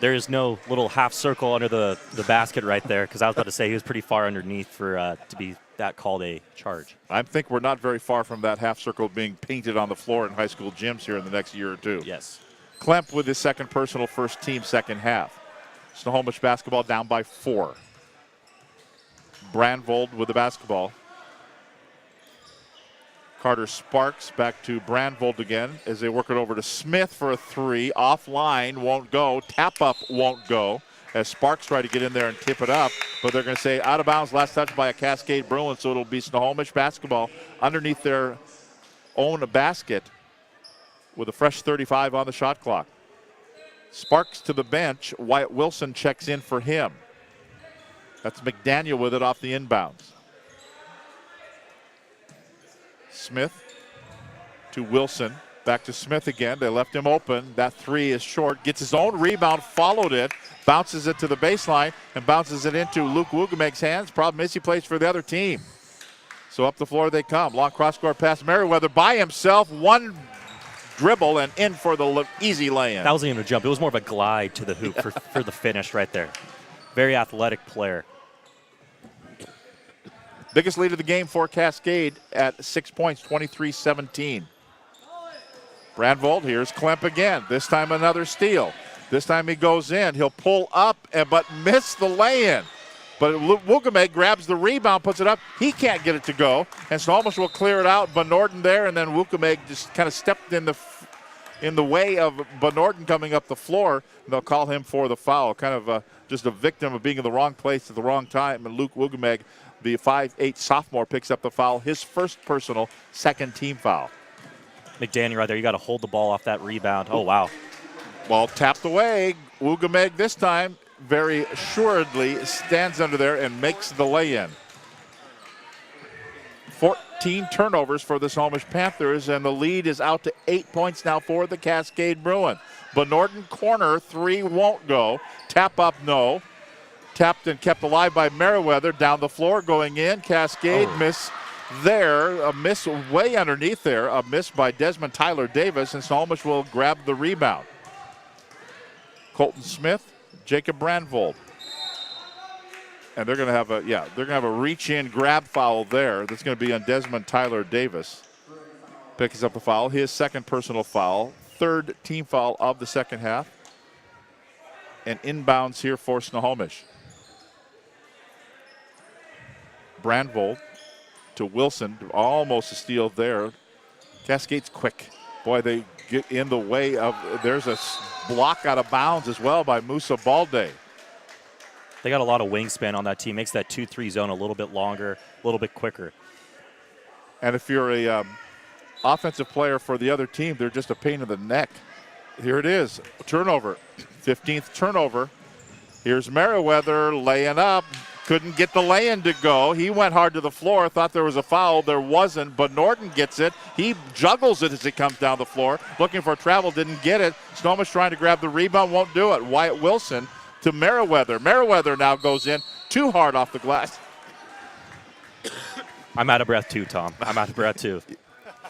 there is no little half circle under the basket right there, because I was about to say he was pretty far underneath for to be that called a charge. I think we're not very far from that half circle being painted on the floor in high school gyms here in the next year or two. Yes. Klemp with his second personal, first team second half. Snohomish basketball down by 4. Brandvold with the basketball. Carter Sparks back to Brandvold again as they work it over to Smith for a 3. Offline, won't go. Tap up, won't go. as Sparks try to get in there and tip it up. But they're going to say out of bounds, last touch by a Cascade Bruin, so it'll be Snohomish basketball underneath their own basket with a fresh 35 on the shot clock. Sparks to the bench. Wyatt Wilson checks in for him. That's McDaniel with it off the inbounds. Smith to Wilson. Back to Smith again. They left him open. That three is short. Gets his own rebound, followed it, bounces it to the baseline, and bounces it into Luke Wugameg's hands. Problem is he plays for the other team. So up the floor they come. Long cross-court pass. Merriweather by himself. One dribble and in for the easy lay-in. That wasn't even a jump. It was more of a glide to the hoop for the finish right there. Very athletic player. Biggest lead of the game for Cascade at 6 points, 23-17. Brandvold, here's Klemp again. This time another steal. This time he goes in. He'll pull up, but miss the lay-in. But Wugameg grabs the rebound, puts it up. He can't get it to go. And Snohomish will clear it out. Benorden there, and then Wugameg just kind of stepped in the way of Benorden coming up the floor. And they'll call him for the foul. Kind of just a victim of being in the wrong place at the wrong time. And Luke Wugameg, the 5'8" sophomore, picks up the foul. His first personal, second team foul. McDaniel right there. You got to hold the ball off that rebound. Oh, wow. Ball tapped away. Wugameg this time very assuredly stands under there and makes the lay-in. 14 turnovers for the Snohomish Panthers, and the lead is out to 8 points now for the Cascade Bruin. Benorden corner, three won't go. Tap up, no. Tapped and kept alive by Merriweather. Down the floor, going in. Cascade miss there. A miss way underneath there. A miss by Desmond Tyler Davis, and Snohomish will grab the rebound. Colton Smith, Jacob Brandvold. And they're going to have a reach-in grab foul there. That's going to be on Desmond Tyler Davis. Picks up the foul. His second personal foul. Third team foul of the second half. And inbounds here for Snohomish. Brandvold to Wilson. Almost a steal there. Cascade's quick. Boy, they get in the way of. There's a block out of bounds as well by Musa Balde. They got a lot of wingspan on that team. Makes that 2-3 zone a little bit longer, a little bit quicker. And if you're a offensive player for the other team, they're just a pain in the neck. Here it is. Turnover. 15th turnover. Here's Merriweather laying up. Couldn't get the lay-in to go. He went hard to the floor. Thought there was a foul. There wasn't. But Norton gets it. He juggles it as it comes down the floor. Looking for travel. Didn't get it. Snohomish trying to grab the rebound. Won't do it. Wyatt Wilson to Merriweather. Merriweather now goes in. Too hard off the glass. I'm out of breath too, Tom. I'm out of breath too.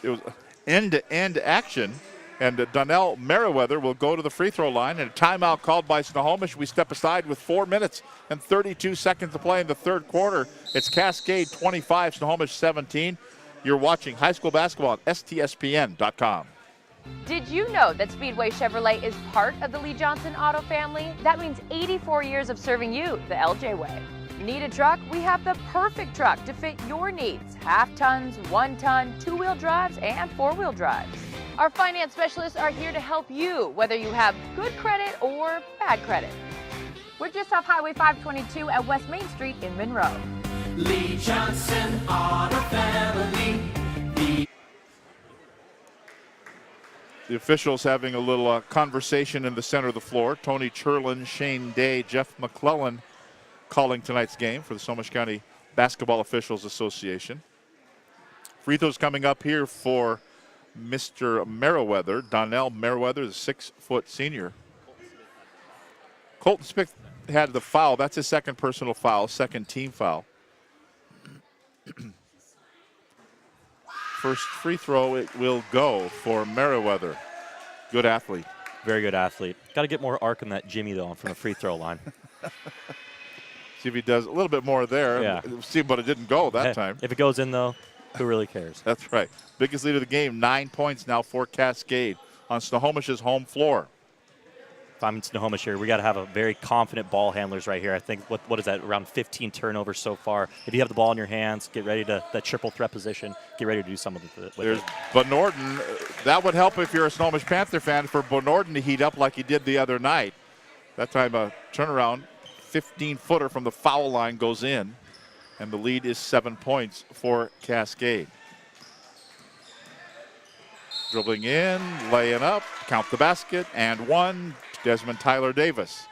It was end-to-end action. And Donnell Merriweather will go to the free throw line. And a timeout called by Snohomish. We step aside with 4 minutes and 32 seconds to play in the third quarter. It's Cascade 25, Snohomish 17. You're watching high school basketball on STSPN.com. Did you know that Speedway Chevrolet is part of the Lee Johnson Auto family? That means 84 years of serving you the LJ way. Need a truck? We have the perfect truck to fit your needs. Half tons, 1 ton, 2-wheel drives, and 4-wheel drives. Our finance specialists are here to help you, whether you have good credit or bad credit. We're just off Highway 522 at West Main Street in Monroe. Lee Johnson Auto Family. The officials having a little conversation in the center of the floor. Tony Churlin, Shane Day, Jeff McClellan calling tonight's game for the Snohomish County Basketball Officials Association. Free throws coming up here for Mr. Merriweather. Donnell Merriweather, the 6-foot senior. Colton Smith had the foul. That's his second personal foul, second team foul. First free throw, it will go for Merriweather. Good athlete. Very good athlete. Got to get more arc on that Jimmy, though, from the free throw line. See if he does a little bit more there. Yeah. See, but it didn't go that time. If it goes in, though, who really cares? That's right. Biggest lead of the game, 9 points now for Cascade on Snohomish's home floor. If I'm in Snohomish here, we got to have a very confident ball handlers right here. I think, what is that, around 15 turnovers so far. If you have the ball in your hands, get ready to, that triple threat position, get ready to do something with it. There's Benorden. That would help if you're a Snohomish Panther fan for Benorden to heat up like he did the other night. That time a turnaround 15-footer from the foul line goes in, and the lead is 7 points for Cascade. Dribbling in, laying up, count the basket, and one, Desmond Tyler Davis.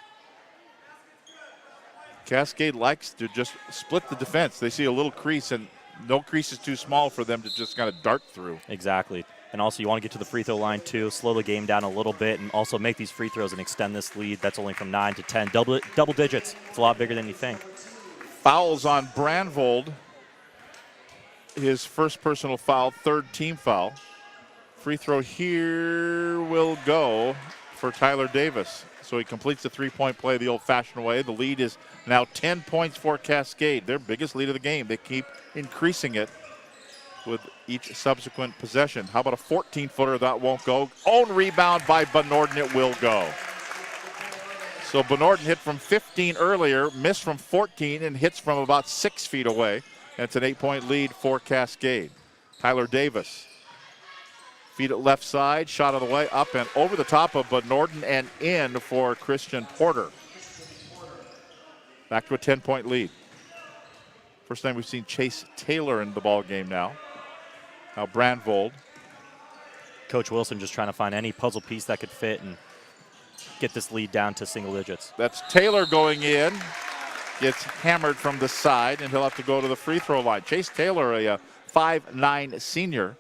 Cascade likes to just split the defense. They see a little crease, and no crease is too small for them to just kind of dart through. Exactly. And also, you want to get to the free throw line, too, slow the game down a little bit, and also make these free throws and extend this lead. That's only from 9 to 10. Double digits. It's a lot bigger than you think. Fouls on Brandvold. His first personal foul, third team foul. Free throw here will go for Tyler Davis. So he completes the three-point play the old-fashioned way. The lead is now 10 points for Cascade, their biggest lead of the game. They keep increasing it with each subsequent possession. How about a 14-footer? That won't go. Own rebound by Bernorden. It will go. So Bernorden hit from 15 earlier, missed from 14, and hits from about 6 feet away. And it's an 8-point lead for Cascade. Tyler Davis. Feed it left side, shot on the way, up and over the top of Bernorden and in for Christian Porter. Back to a 10-point lead. First time we've seen Chase Taylor in the ball game now. Now Brandvold. Coach Wilson just trying to find any puzzle piece that could fit and get this lead down to single digits. That's Taylor going in. Gets hammered from the side, and he'll have to go to the free throw line. Chase Taylor, a 5'9" senior.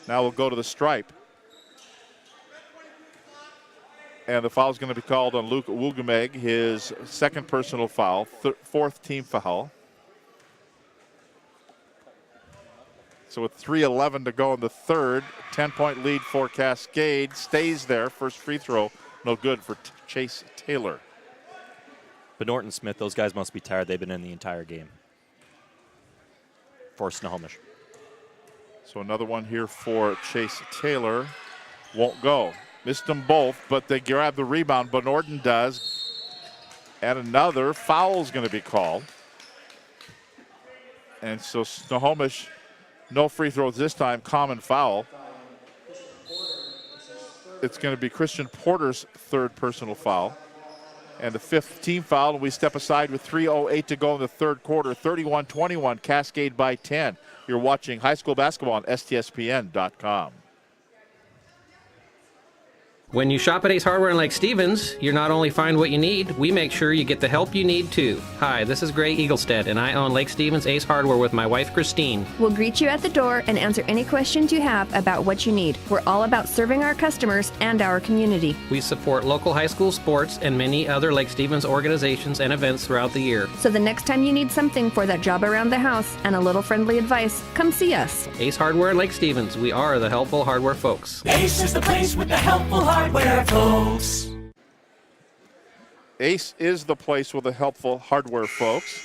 Now we'll go to the stripe. And the foul is going to be called on Luke Wugemeg, his second personal foul, fourth team foul. So with 3:11 to go in the third, 10-point lead for Cascade. Stays there. First free throw, no good for Chase Taylor. But Norton Smith, those guys must be tired. They've been in the entire game for Snohomish. So another one here for Chase Taylor. Won't go. Missed them both, but they grab the rebound. Bernorden does. And another foul is going to be called. And so Snohomish, no free throws this time, common foul. It's going to be Christian Porter's third personal foul. And the fifth team foul, and we step aside with 3:08 to go in the third quarter. 31-21, Cascade by 10. You're watching high school basketball on STSPN.com. When you shop at Ace Hardware in Lake Stevens, you not only find what you need, we make sure you get the help you need too. Hi, this is Gray Eaglestead, and I own Lake Stevens Ace Hardware with my wife Christine. We'll greet you at the door and answer any questions you have about what you need. We're all about serving our customers and our community. We support local high school sports and many other Lake Stevens organizations and events throughout the year. So the next time you need something for that job around the house and a little friendly advice, come see us. Ace Hardware in Lake Stevens. We are the helpful hardware folks. Ace is the place with the helpful hardware folks. Ace is the place with the helpful hardware folks.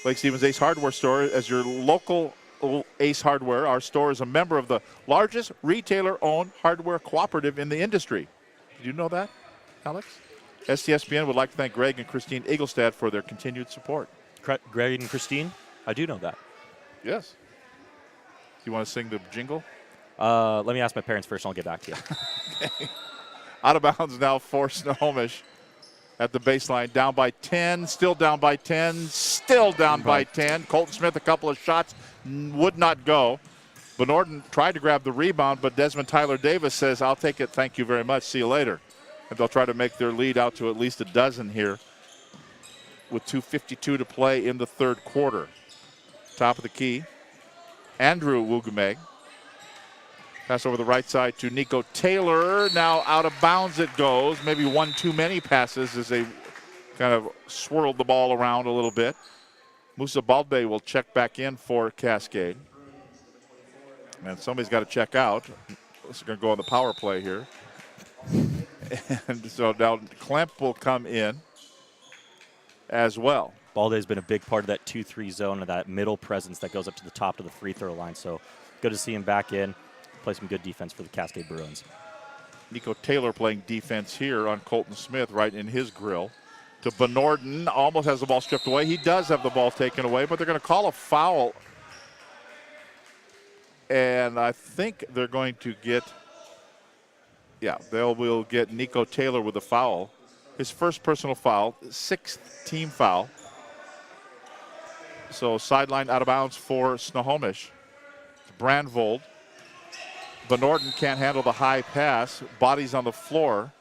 Lake Stevens Ace Hardware Store, as your local Ace Hardware, our store is a member of the largest retailer-owned hardware cooperative in the industry. Did you know that, Alex? STSPN would like to thank Greg and Christine Eaglestad for their continued support. Greg and Christine? I do know that. Yes. Do you want to sing the jingle? Let me ask my parents first, and I'll get back to you. Okay. Out of bounds now for Snohomish at the baseline. Down by 10, still down by 10, still down by 10. Colton Smith, a couple of shots, would not go. Bernorden tried to grab the rebound, but Desmond Tyler Davis says, I'll take it, thank you very much, see you later. And they'll try to make their lead out to at least a dozen here with 2:52 to play in the third quarter. Top of the key, Andrew Wugemeg. Pass over the right side to Nico Taylor. Now out of bounds it goes. Maybe one too many passes as they kind of swirled the ball around a little bit. Musa Balde will check back in for Cascade. And somebody's got to check out. This is going to go on the power play here. And so now Klemp will come in as well. Balde's been a big part of that 2-3 zone and that middle presence that goes up to the top of the free throw line. So good to see him back in. Play some good defense for the Cascade Bruins. Nico Taylor playing defense here on Colton Smith right in his grill. To Bernorden, almost has the ball stripped away. He does have the ball taken away, but they're going to call a foul. And I think they're going to get, yeah, will get Nico Taylor with a foul. his first personal foul, 6th team foul. So sideline out of bounds for Snohomish. Brandvold. Benorden can't handle the high pass. Bodies on the floor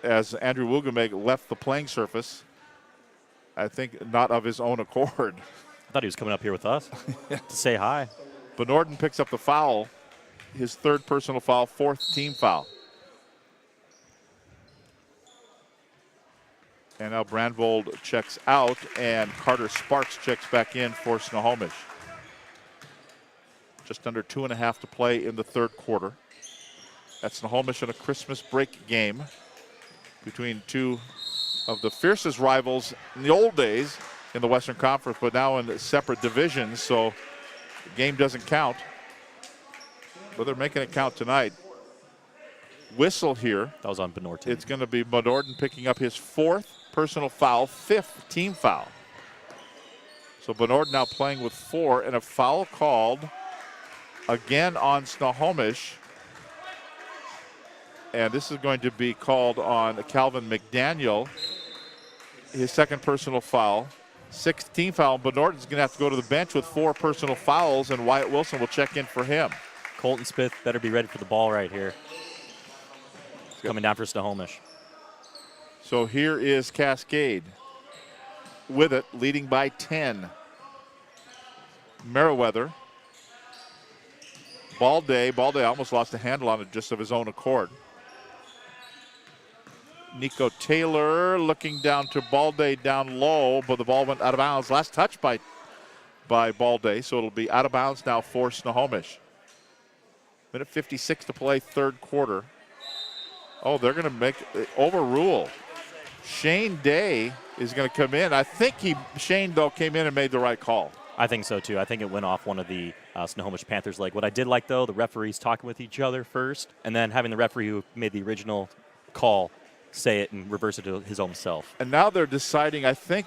as Andrew Wugameg left the playing surface. I think not of his own accord. I thought he was coming up here with us to say hi. Benorden picks up the foul, his 3rd personal foul, 4th team foul. And now Brandvold checks out, and Carter Sparks checks back in for Snohomish. Just under 2.5 to play in the 3rd quarter. That's Snohomish in a Christmas break game between two of the fiercest rivals in the old days in the Western Conference, but now in separate divisions, so the game doesn't count. But they're making it count tonight. Whistle here. That was on Benorden. It's going to be Benorden picking up his 4th personal foul, 5th team foul. So Benorden now playing with 4, and a foul called again on Snohomish. And this is going to be called on Calvin McDaniel, his 2nd personal foul, 6th team foul. Benorden's going to have to go to the bench with 4 personal fouls, and Wyatt Wilson will check in for him. Colton Smith better be ready for the ball right here. Coming down for Snohomish. So here is Cascade with it, leading by 10. Meriwether. Balde almost lost a handle on it just of his own accord. Nico Taylor looking down to Balde down low, but the ball went out of bounds. Last touch by Balde, so it'll be out of bounds now for Snohomish. Minute 56 to play, 3rd quarter. Oh, they're going to overrule. Shane Day is going to come in. I think Shane, though, came in and made the right call. I think so, too. I think it went off one of the Snohomish Panthers' leg. What I did like, though, the referees talking with each other first, and then having the referee who made the original call say it and reverse it to his own self. And now they're deciding, I think,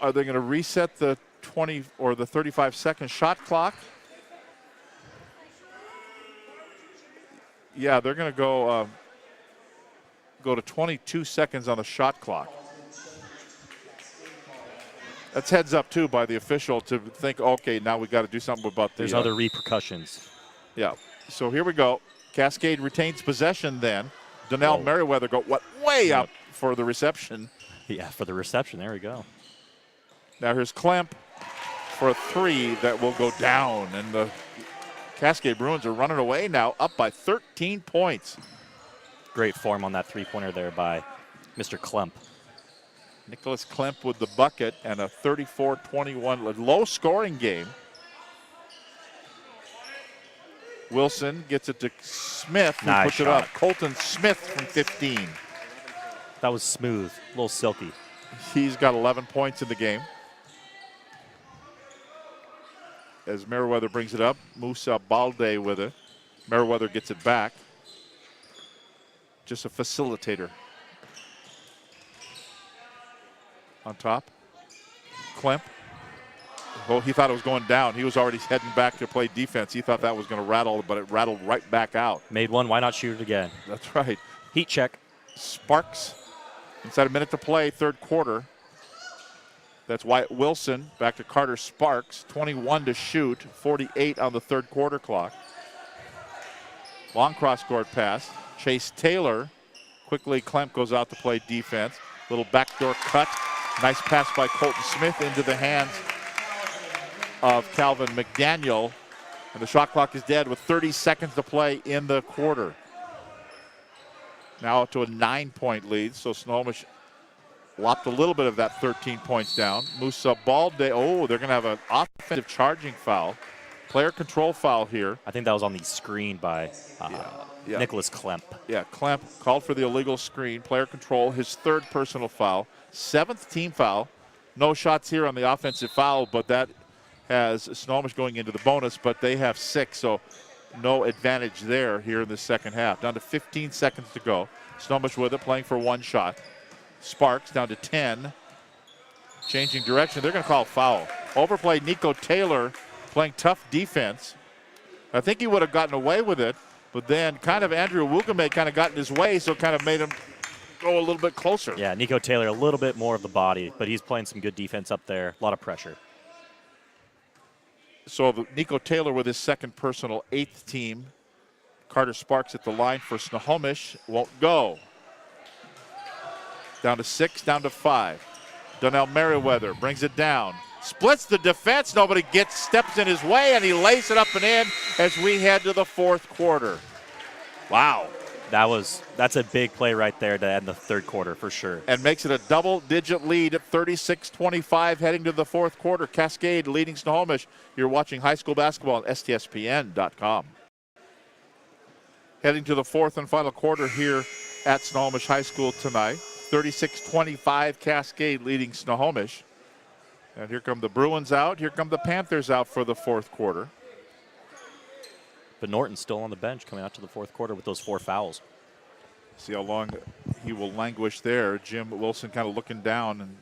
are they going to reset the 20 or the 35-second shot clock? Yeah, they're going to go to 22 seconds on the shot clock. That's heads up, too, by the official to think, okay, now we got to do something about the... There's other repercussions. Yeah. So here we go. Cascade retains possession then. Donnell Meriwether way up for the reception. Yeah, for the reception. There we go. Now here's Klemp for a 3 that will go down. And the Cascade Bruins are running away now, up by 13 points. Great form on that 3-pointer there by Mr. Klemp. Nicholas Klemp with the bucket and a 34-21 low-scoring game. Wilson gets it to Smith, who puts it up. Colton Smith from 15. That was smooth, a little silky. He's got 11 points in the game. As Meriwether brings it up, Musa Balde with it. Meriwether gets it back. Just a facilitator. On top, Klemp. Well, he thought it was going down. He was already heading back to play defense. He thought that was going to rattle, but it rattled right back out. Made one, why not shoot it again? That's right. Heat check. Sparks, inside a minute to play, 3rd quarter. That's Wyatt Wilson, back to Carter Sparks, 21 to shoot, 48 on the 3rd quarter clock. Long cross-court pass. Chase Taylor, quickly Klemp goes out to play defense. Little backdoor cut. Nice pass by Colton Smith into the hands of Calvin McDaniel. And the shot clock is dead with 30 seconds to play in the quarter. Now up to a 9-point lead, so Snohomish lopped a little bit of that 13 points down. Musa Balde, oh, they're going to have an offensive charging foul. Player control foul here. I think that was on the screen by Nicholas Klemp. Yeah, Klemp called for the illegal screen. Player control, his 3rd personal foul. 7th team foul. No shots here on the offensive foul, but that has Snohomish going into the bonus, but they have 6, so no advantage there here in the 2nd half. Down to 15 seconds to go. Snohomish with it, playing for 1 shot. Sparks down to 10. Changing direction. They're going to call a foul. Overplay Nico Taylor playing tough defense. I think he would have gotten away with it, but then kind of Andrew Wugameg kind of got in his way, so kind of made him go a little bit closer. Yeah, Nico Taylor, a little bit more of the body, but he's playing some good defense up there. A lot of pressure. So Nico Taylor with his second personal, 8th team. Carter Sparks at the line for Snohomish. Won't go. Down to 6, down to 5. Donnell Merriweather brings it down. Splits the defense. Nobody steps in his way, and he lays it up and in as we head to the fourth quarter. Wow. That's a big play right there to end the third quarter for sure. And makes it a double-digit lead at 36-25 heading to the fourth quarter. Cascade leading Snohomish. You're watching high school basketball on STSPN.com. Heading to the fourth and final quarter here at Snohomish High School tonight. 36-25 Cascade leading Snohomish. And here come the Bruins out. Here come the Panthers out for the fourth quarter. But Norton's still on the bench coming out to the fourth quarter with those 4 fouls. See how long he will languish there. Jim Wilson kind of looking down and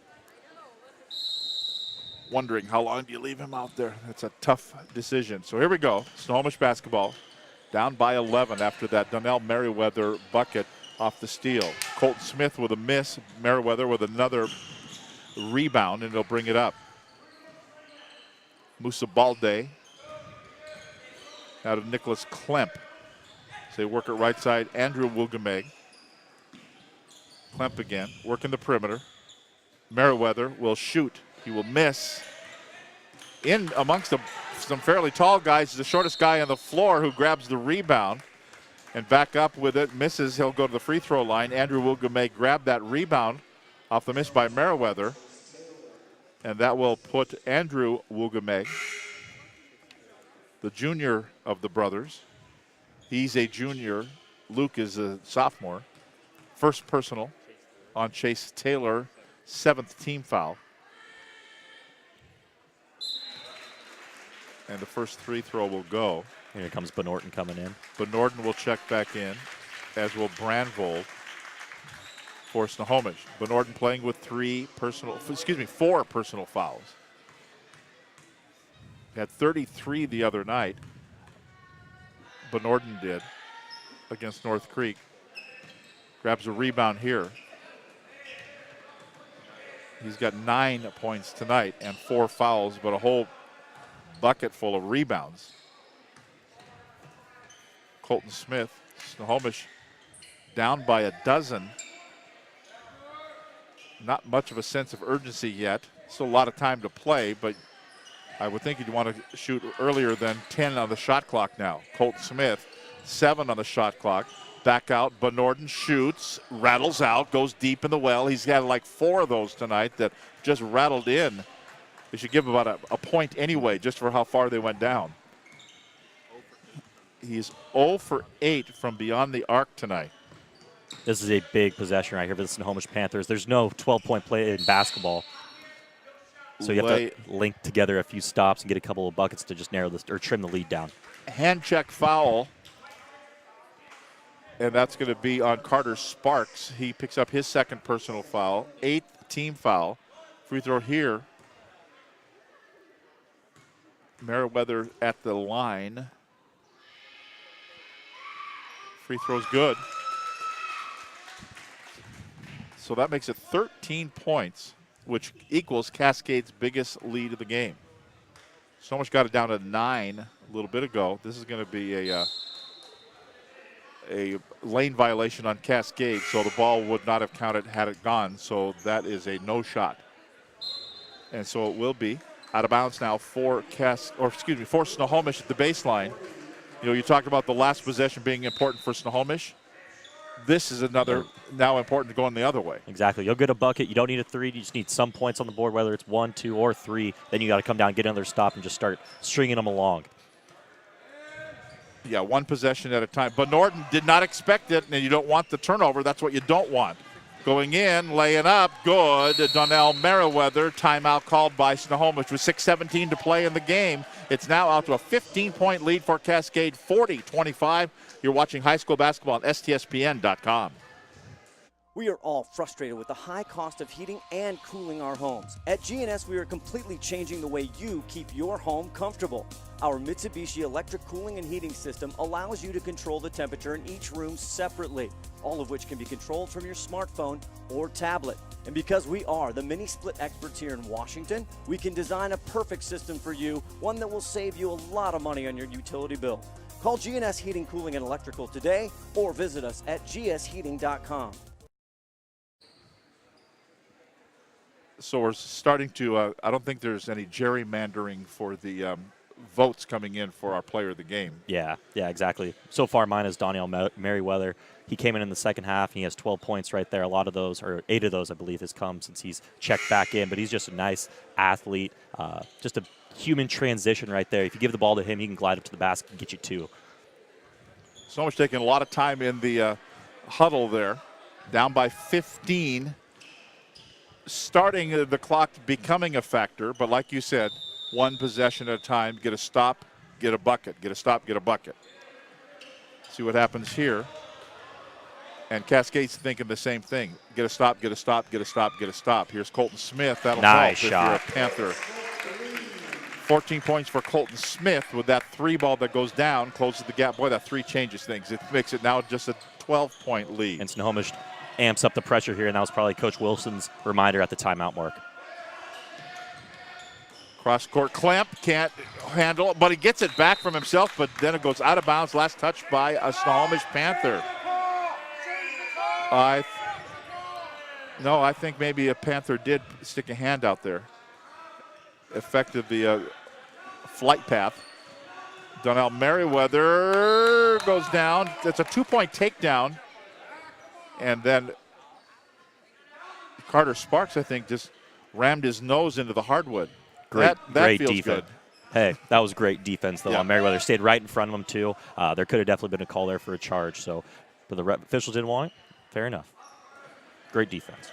wondering how long do you leave him out there. That's a tough decision. So here we go. Snohomish basketball down by 11 after that Donnell Merriweather bucket off the steal. Colton Smith with a miss. Merriweather with another rebound, and he'll bring it up. Musa Balde out of Nicholas Klemp. So they work it right side. Andrew Wilgemeg. Klemp again, working the perimeter. Merriweather will shoot. He will miss. In amongst some fairly tall guys, the shortest guy on the floor who grabs the rebound and back up with it. Misses. He'll go to the free throw line. Andrew Wilgemeg grabbed that rebound off the miss by Merriweather. And that will put Andrew Wilgemeg, the junior of the brothers. He's a junior. Luke is a sophomore. First personal on Chase Taylor, 7th team foul. And the first free throw will go. Here comes Benorton coming in. Benorton will check back in, as will Brandvold for Snohomish. Benorton playing with 4 personal fouls. He had 33 the other night. Benorton did against North Creek. Grabs a rebound here. He's got 9 points tonight and 4 fouls, but a whole bucket full of rebounds. Colton Smith, Snohomish down by 12. Not much of a sense of urgency yet. Still a lot of time to play, but I would think you'd want to shoot earlier than 10 on the shot clock now. Colton Smith, 7 on the shot clock. Back out, Benorton shoots, rattles out, goes deep in the well. He's got like 4 of those tonight that just rattled in. They should give about a point anyway, just for how far they went down. He's 0 for 8 from beyond the arc tonight. This is a big possession right here for the Snohomish Panthers. There's no 12-point play in basketball. So you have to link together a few stops and get a couple of buckets to just narrow this or trim the lead down. Hand check foul. And that's going to be on Carter Sparks. He picks up his 2nd personal foul, 8th team foul. Free throw here. Merriweather at the line. Free throw's good. So that makes it 13 points, which equals Cascade's biggest lead of the game. Snohomish got it down to 9 a little bit ago. This is going to be a lane violation on Cascade, so the ball would not have counted had it gone. So that is a no shot. And so it will be out of bounds now for Snohomish at the baseline. You know, you talked about the last possession being important for Snohomish. This is another now important to going the other way. Exactly. You'll get a bucket. You don't need a 3. You just need some points on the board, whether it's 1, 2, or 3. Then you got to come down, get another stop, and just start stringing them along. Yeah, 1 possession at a time. But Norton did not expect it, and you don't want the turnover. That's what you don't want. Going in, laying up, good. Donnell Merriweather, timeout called by Snohomish with 6:17 to play in the game. It's now out to a 15-point lead for Cascade, 40-25. You're watching high school basketball on STSPN.com. We are all frustrated with the high cost of heating and cooling our homes. At GNS, we are completely changing the way you keep your home comfortable. Our Mitsubishi electric cooling and heating system allows you to control the temperature in each room separately, all of which can be controlled from your smartphone or tablet. And because we are the mini split experts here in Washington, we can design a perfect system for you, one that will save you a lot of money on your utility bill. Call GNS Heating, Cooling, and Electrical today or visit us at gsheating.com. So we're starting to, I don't think there's any gerrymandering for the votes coming in for our player of the game. Yeah, exactly. So far, mine is Donnell Merriweather. He came in the second half, and he has 12 points right there. A lot of those, or 8 of those, I believe, has come since he's checked back in. But he's just a nice athlete, just a human transition right there. If you give the ball to him, he can glide up to the basket and get you 2. Snohomish taking a lot of time in the huddle there. Down by 15. Starting the clock becoming a factor, but like you said, one possession at a time. Get a stop, get a bucket. Get a stop, get a bucket. See what happens here. And Cascade's thinking the same thing. Get a stop, get a stop, get a stop, get a stop. Here's Colton Smith. That'll nice help shot. If you're a Panther. 14 points for Colton Smith with that 3 ball that goes down, closes the gap. Boy, that 3 changes things. It makes it now just a 12-point lead. And Snohomish amps up the pressure here, and that was probably Coach Wilson's reminder at the timeout mark. Cross-court clamp, can't handle it, but he gets it back from himself, but then it goes out of bounds. Last touch by a Snohomish Panther. I think maybe a Panther did stick a hand out there. Affected the flight path. Donnell Merriweather goes down. It's a 2-point takedown. And then Carter Sparks, I think, just rammed his nose into the hardwood. That great feels defense. good. Hey, that was great defense, though. Yeah. Merriweather stayed right in front of him, too. There could have definitely been a call there for a charge. So, but the officials didn't want it. Fair enough. Great defense.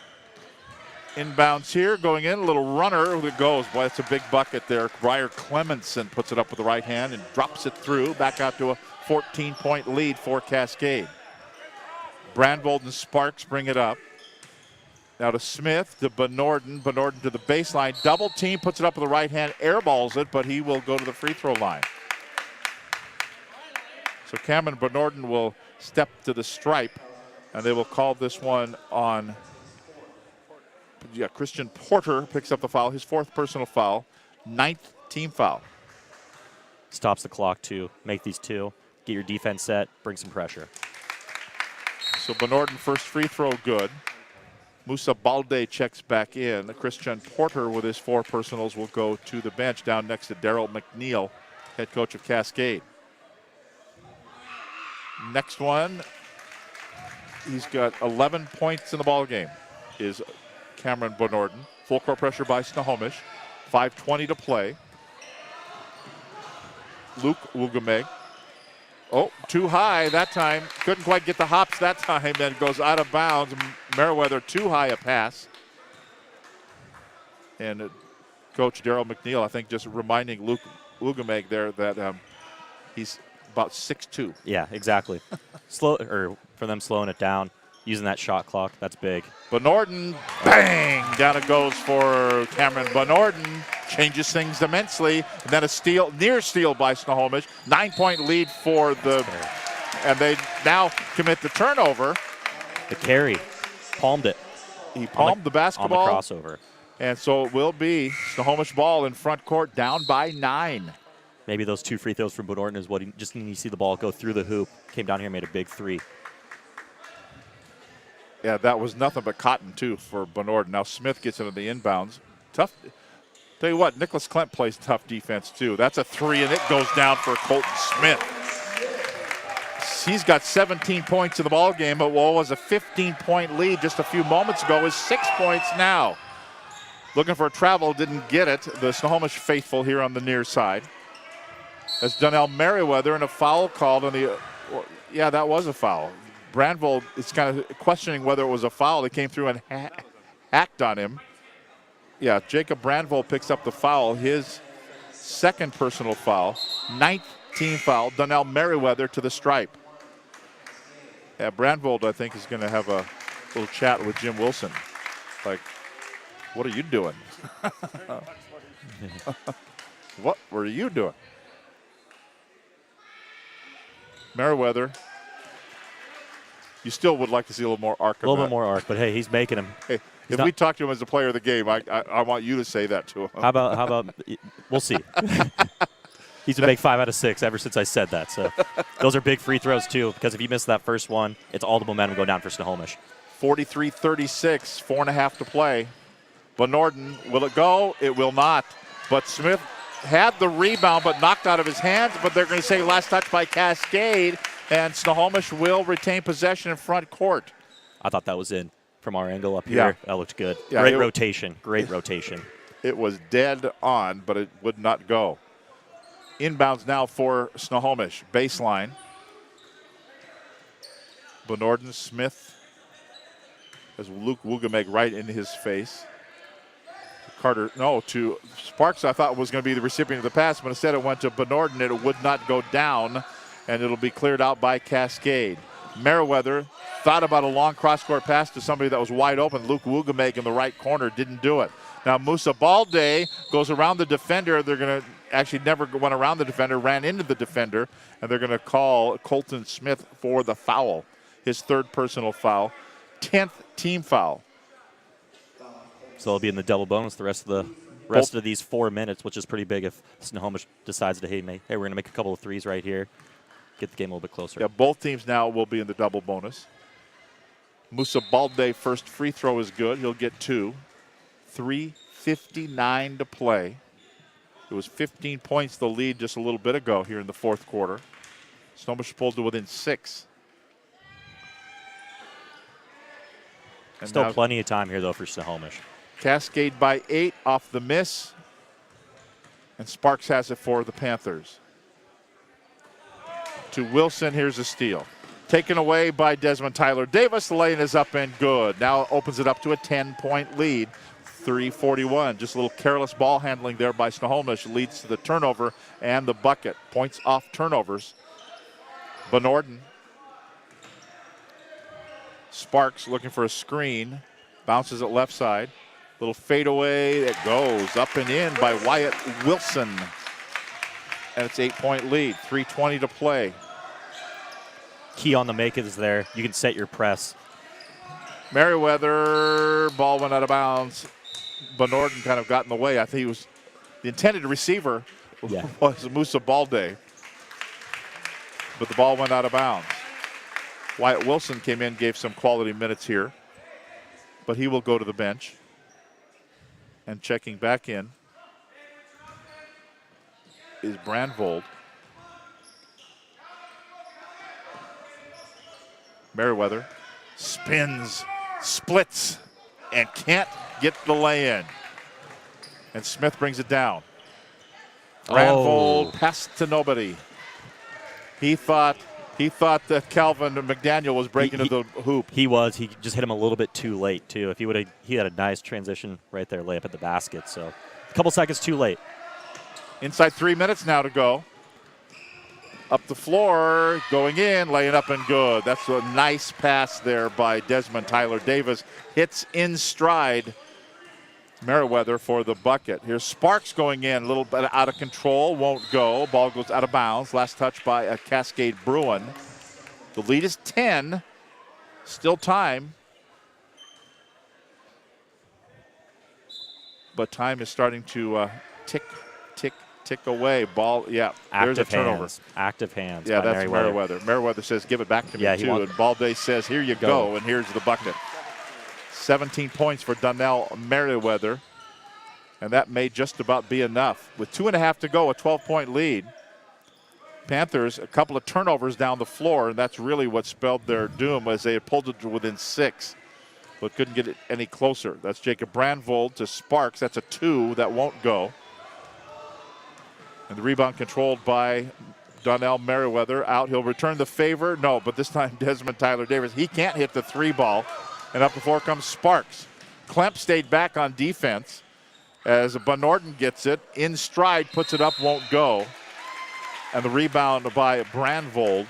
Inbounds here, going in, a little runner that goes. Boy, that's a big bucket there. Briar Clemenson puts it up with the right hand and drops it through. Back out to a 14-point lead for Cascade. Brandvold and Sparks bring it up. Now to Smith, to Benorden. Benorden to the baseline. Double team, puts it up with the right hand, airballs it, but he will go to the free throw line. So Cameron Benorden will step to the stripe, and they will call this one on. Yeah, Christian Porter picks up the foul, his 4th personal foul, 9th team foul. Stops the clock, too. Make these 2. Get your defense set. Bring some pressure. So Benorden first free throw good. Musa Balde checks back in. Christian Porter with his 4 personals will go to the bench down next to Daryl McNeil, head coach of Cascade. Next one, he's got 11 points in the ball game, is Cameron Benorden. Full court pressure by Snohomish. 5:20 to play. Luke Wugameg. Oh, too high that time. Couldn't quite get the hops that time. Then goes out of bounds. Merriweather too high a pass. And Coach Daryl McNeil, I think, just reminding Luke Wugameg there that he's about 6'2". Yeah, exactly. For them slowing it down, using that shot clock, that's big. Benorden, bang! Down it goes for Cameron Benorden. Changes things immensely. And then a steal, near steal by Snohomish. 9-point lead for the, and they now commit the turnover. The carry, palmed it. He palmed the basketball. On the crossover. And so it will be Snohomish ball in front court, down by 9. Maybe those 2 free throws from Benorden is what he just need to see the ball go through the hoop. Came down here and made a big 3. Yeah, that was nothing but cotton, too, for Benorden. Now Smith gets into the inbounds. Tough. Tell you what, Nicholas Klent plays tough defense, too. That's a 3, and it goes down for Colton Smith. He's got 17 points in the ball game, but what was a 15-point lead just a few moments ago is 6 points now. Looking for a travel, didn't get it. The Snohomish faithful here on the near side. That's Donnell Merriweather, and a foul called on the, yeah, that was a foul. Brandvold is kind of questioning whether it was a foul. They came through and hacked on him. Yeah, Jacob Brandvold picks up the foul, his 2nd personal foul, 9th team foul. Donnell Merriweather to the stripe. Yeah, Brandvold, I think, is going to have a little chat with Jim Wilson. Like, what are you doing? What were you doing? Meriwether, you still would like to see a little more arc. A little bit more arc, but hey, he's making him. Hey, if we talk to him as the player of the game, I want you to say that to him. How about we'll see. He's a big 5 out of 6 ever since I said that. So those are big free throws too, because if you miss that first one, it's all the momentum go down for Snohomish. 43-36, 4.5 to play. Bernorden, will it go? It will not. But Smith had the rebound, but knocked out of his hands. But they're going to say last touch by Cascade, and Snohomish will retain possession in front court. I thought that was in from our angle up here. Yeah. That looked good. Yeah, Great rotation. It was dead on, but it would not go. Inbounds now for Snohomish. Baseline. Bernorden, Smith, as Luke Wugameg right in his face. To Sparks, I thought was going to be the recipient of the pass, but instead it went to Bernorden. It would not go down, and it'll be cleared out by Cascade. Meriwether thought about a long cross-court pass to somebody that was wide open. Luke Wugameg in the right corner didn't do it. Now Musa Balde goes around the defender. They're going to actually never went around the defender, ran into the defender, and they're going to call Colton Smith for the foul, his third personal foul, 10th team foul. So they'll be in the double bonus the rest of these 4 minutes, which is pretty big if Snohomish decides to, hey, we're going to make a couple of threes right here, get the game a little bit closer. Yeah, both teams now will be in the double bonus. Musa Balde first free throw is good. He'll get 2. 3:59 to play. It was 15 points the lead just a little bit ago here in the fourth quarter. Snohomish pulled to within 6. And still plenty of time here, though, for Snohomish. Cascade by 8 off the miss. And Sparks has it for the Panthers. To Wilson, here's a steal. Taken away by Desmond Tyler Davis. The lane is up and good. Now opens it up to a 10-point lead. 3:41. Just a little careless ball handling there by Snohomish leads to the turnover and the bucket. Points off turnovers. Bernorden. Sparks looking for a screen. Bounces it left side. Little fadeaway that goes up and in by Wyatt Wilson. And it's 8-point lead. 3:20 to play. Key on the make is there. You can set your press. Meriwether, ball went out of bounds. Bernorden kind of got in the way. I think he was the intended receiver was Musa Balde. But the ball went out of bounds. Wyatt Wilson came in, gave some quality minutes here. But he will go to the bench. And checking back in is Brandvold. Meriwether spins, splits, and can't get the lay-in. And Smith brings it down. Brandvold passed to nobody. He thought that Calvin McDaniel was breaking into the hoop. He was. He just hit him a little bit too late, too. If he had a nice transition right there, layup at the basket. So a couple seconds too late. Inside 3 minutes now to go. Up the floor, going in, laying up and good. That's a nice pass there by Desmond Tyler Davis. Hits in stride Meriwether for the bucket. Here's Sparks going in, a little bit out of control, won't go. Ball goes out of bounds. Last touch by a Cascade Bruin. The lead is 10. Still time. But time is starting to tick away. Ball, there's a turnover. Active hands. Yeah, that's Meriwether. Meriwether says, give it back to me, too. And Balde says, here you go, and here's the bucket. 17 points for Donnell Meriwether. And that may just about be enough. With 2.5 to go, a 12-point lead. Panthers, a couple of turnovers down the floor, and that's really what spelled their doom as they had pulled it to within 6. But couldn't get it any closer. That's Jacob Brandvold to Sparks. That's a 2 that won't go. And the rebound controlled by Donnell Meriwether. Out, he'll return the favor. No, but this time Desmond Tyler Davis. He can't hit the 3 ball. And up the floor comes Sparks. Klemp stayed back on defense as Bernorden gets it. In stride, puts it up, won't go. And the rebound by Brandvold.